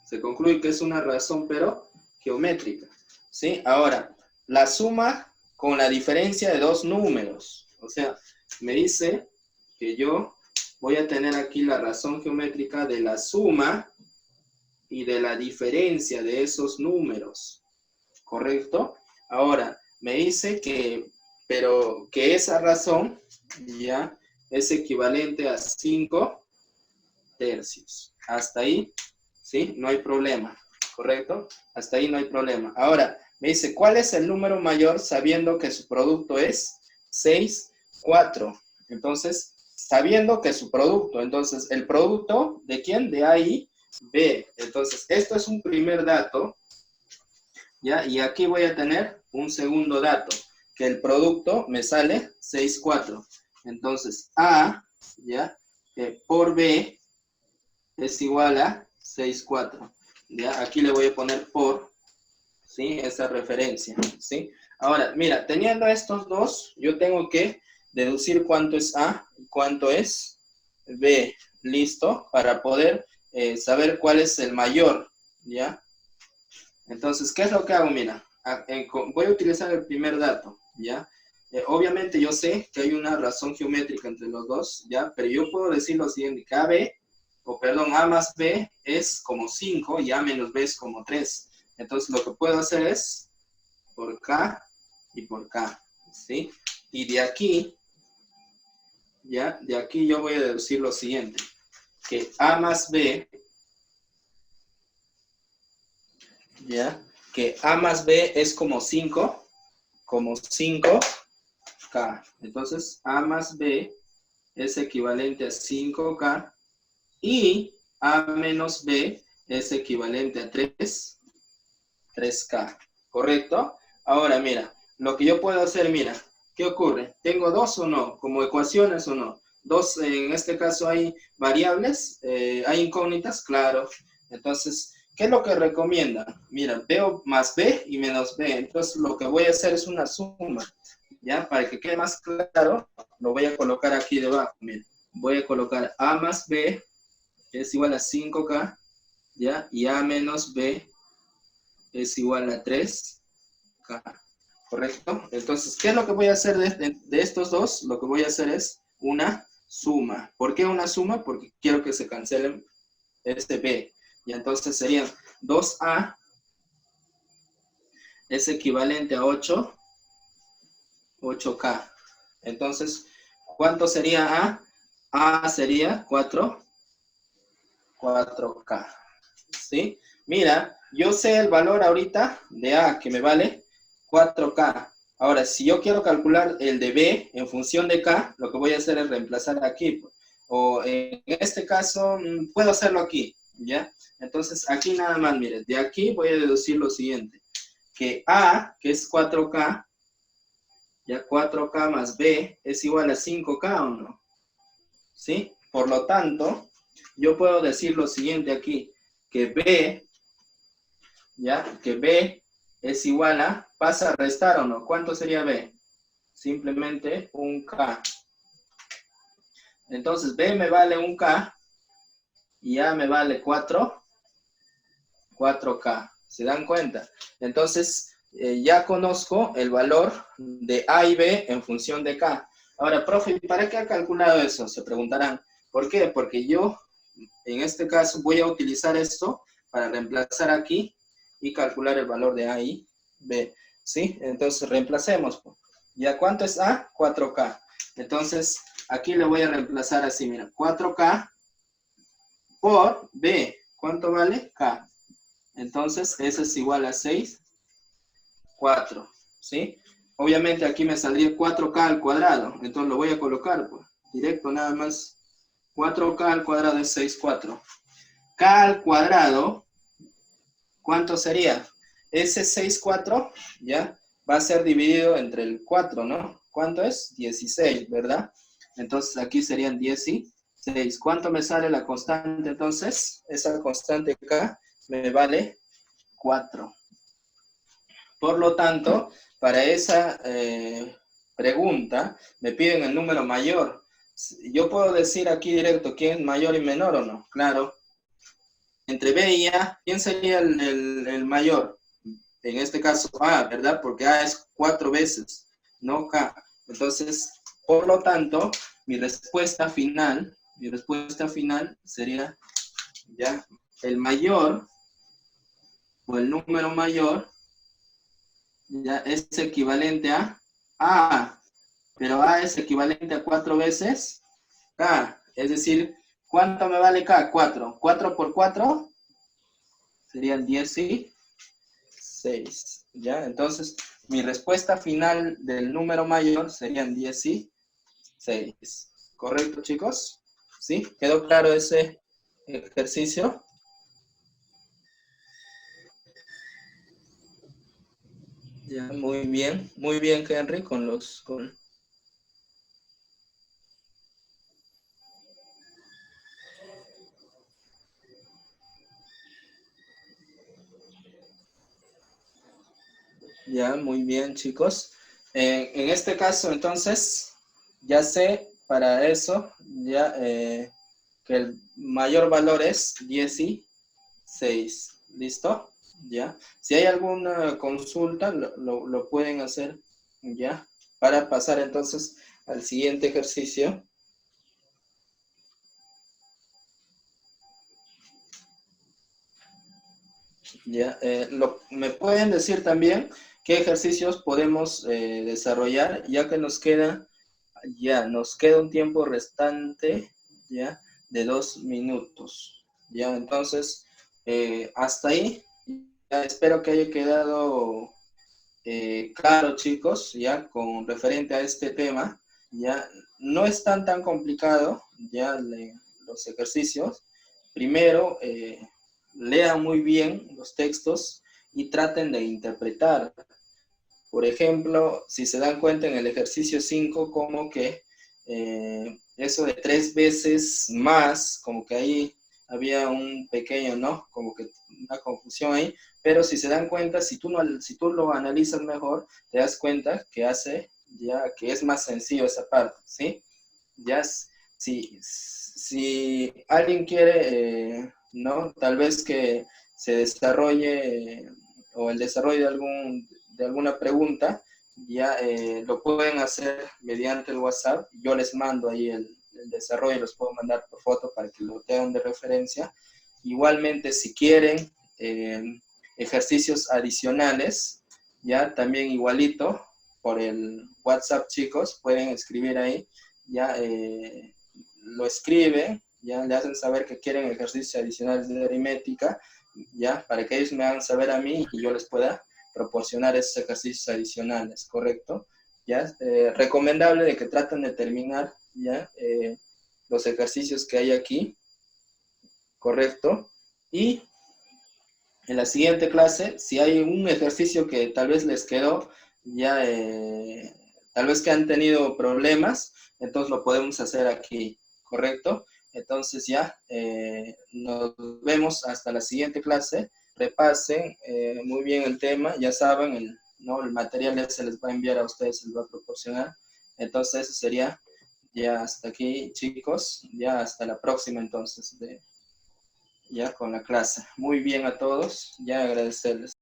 Se concluye que es una razón, pero geométrica, ¿sí? Ahora, la suma con la diferencia de dos números. O sea, me dice que yo voy a tener aquí la razón geométrica de la suma y de la diferencia de esos números, ¿correcto? Ahora, me dice que, pero que esa razón, ya, es equivalente a 5 tercios. Hasta ahí, ¿sí? No hay problema, ¿correcto? Hasta ahí no hay problema. Ahora, me dice, ¿cuál es el número mayor sabiendo que su producto es 6, 4? Entonces, sabiendo que su producto, entonces, ¿el producto de quién? De A y B. Entonces, esto es un primer dato, ¿ya? Y aquí voy a tener un segundo dato, que el producto me sale 6, 4. Entonces, A, ¿ya? Por B es igual a 6, 4. ¿ya? Aquí le voy a poner por, ¿sí? Esa referencia, ¿sí? Ahora, mira, teniendo estos dos, yo tengo que deducir cuánto es A y cuánto es B, ¿listo? Para poder saber cuál es el mayor, ¿ya? Entonces, ¿qué es lo que hago? Mira, voy a utilizar el primer dato, ¿ya? Obviamente yo sé que hay una razón geométrica entre los dos, ¿ya? Pero yo puedo decir lo siguiente, que A más B es como 5 y A menos B es como 3. Entonces, lo que puedo hacer es por K y por K, ¿sí? Y de aquí, ¿ya? De aquí yo voy a deducir lo siguiente, que A más B, ¿ya? Que A más B es como 5 K. Entonces, A más B es equivalente a 5K y A menos B es equivalente a 3K. ¿Correcto? Ahora, mira, lo que yo puedo hacer, mira, ¿qué ocurre? ¿Tengo dos o no? ¿Como ecuaciones o no? Dos, en este caso hay variables, hay incógnitas, claro. Entonces, ¿qué es lo que recomienda? Mira, veo más B y menos B. Entonces, lo que voy a hacer es una suma. ¿Ya? Para que quede más claro, lo voy a colocar aquí debajo. Mira, voy a colocar A más B es igual a 5K, ¿ya? Y A menos B es igual a 3K, ¿correcto? Entonces, ¿qué es lo que voy a hacer de estos dos? Lo que voy a hacer es una suma. ¿Por qué una suma? Porque quiero que se cancelen este B. Y entonces serían 2A es equivalente a 8K. Entonces, ¿cuánto sería A? A sería 4K. ¿Sí? Mira, yo sé el valor ahorita de A, que me vale 4K. Ahora, si yo quiero calcular el de B en función de K, lo que voy a hacer es reemplazar aquí. O en este caso, puedo hacerlo aquí, ¿ya? Entonces, aquí nada más, mire, de aquí voy a deducir lo siguiente. Que A, que es 4K, ya 4K más B es igual a 5K, ¿o no? ¿Sí? Por lo tanto, yo puedo decir lo siguiente aquí, que B, ¿ya? Que B es igual a, pasa a restar, ¿o no? ¿Cuánto sería B? Simplemente un K. Entonces, B me vale un K y A me vale 4K. ¿Se dan cuenta? Entonces, ya conozco el valor de A y B en función de K. Ahora, profe, ¿para qué ha calculado eso? Se preguntarán. ¿Por qué? Porque yo, en este caso, voy a utilizar esto para reemplazar aquí y calcular el valor de A y B. ¿Sí? Entonces, reemplacemos. ¿Ya cuánto es A? 4K. Entonces, aquí le voy a reemplazar así, mira, 4K por B. ¿Cuánto vale? K. Entonces, eso es igual a 6, 4, ¿sí? Obviamente aquí me saldría 4K al cuadrado, entonces lo voy a colocar, pues, directo nada más. 4K al cuadrado es 6, 4. K al cuadrado, ¿cuánto sería? Ese 6, 4, ¿ya? Va a ser dividido entre el 4, ¿no? ¿Cuánto es? 16, ¿verdad? Entonces aquí serían 16. ¿Cuánto me sale la constante entonces? Esa constante K me vale 4. Por lo tanto, para esa pregunta, me piden el número mayor. Yo puedo decir aquí directo quién es mayor y menor o no. Claro. Entre B y A, ¿quién sería el mayor? En este caso A, ¿verdad? Porque A es 4 veces, no K. Entonces, por lo tanto, mi respuesta final sería ya el mayor o el número mayor ya es equivalente a A, pero A es equivalente a 4 veces K. Es decir, ¿cuánto me vale K? 4. 4 por 4 serían 16. ¿Ya? Entonces, mi respuesta final del número mayor serían 16. ¿Correcto, chicos? ¿Sí? ¿Quedó claro ese ejercicio? Ya, muy bien, Henry, Ya, muy bien, chicos. En este caso, entonces, ya sé para eso, ya que el mayor valor es 16. ¿Listo? Ya. Si hay alguna consulta, lo pueden hacer, ya, para pasar entonces al siguiente ejercicio. Ya, ¿me pueden decir también qué ejercicios podemos desarrollar, ya que nos queda un tiempo restante, ya, de 2 minutos? Ya, entonces, hasta ahí, ya espero que haya quedado claro, chicos, ya, con referente a este tema. Ya, no es tan complicado, ya, los ejercicios. Primero, lean muy bien los textos y traten de interpretar. Por ejemplo, si se dan cuenta en el ejercicio 5, como que eso de 3 veces más, como que ahí había un pequeño, ¿no? Como que una confusión ahí, pero si se dan cuenta, si tú lo analizas mejor, te das cuenta que ya que es más sencillo esa parte, ¿sí? Ya, si alguien quiere, ¿no? Tal vez que se desarrolle o el desarrollo de alguna pregunta, ya lo pueden hacer mediante el WhatsApp. Yo les mando ahí el desarrollo, los puedo mandar por foto para que lo tengan de referencia. Igualmente, si quieren ejercicios adicionales, ya también igualito por el WhatsApp, chicos, pueden escribir ahí, ya lo escriben, ya le hacen saber que quieren ejercicios adicionales de aritmética, ya, para que ellos me hagan saber a mí y yo les pueda proporcionar esos ejercicios adicionales, ¿correcto? Ya, recomendable de que traten de terminar, ya, los ejercicios que hay aquí, ¿correcto? Y en la siguiente clase, si hay un ejercicio que tal vez les quedó, ya, tal vez que han tenido problemas, entonces lo podemos hacer aquí, ¿correcto? Entonces ya, nos vemos hasta la siguiente clase. Repasen muy bien el tema, ya saben, ¿no? El material ya se les va a enviar a ustedes, se les va a proporcionar. Entonces eso sería ya hasta aquí, chicos, ya hasta la próxima entonces, ya con la clase. Muy bien a todos, ya agradecerles.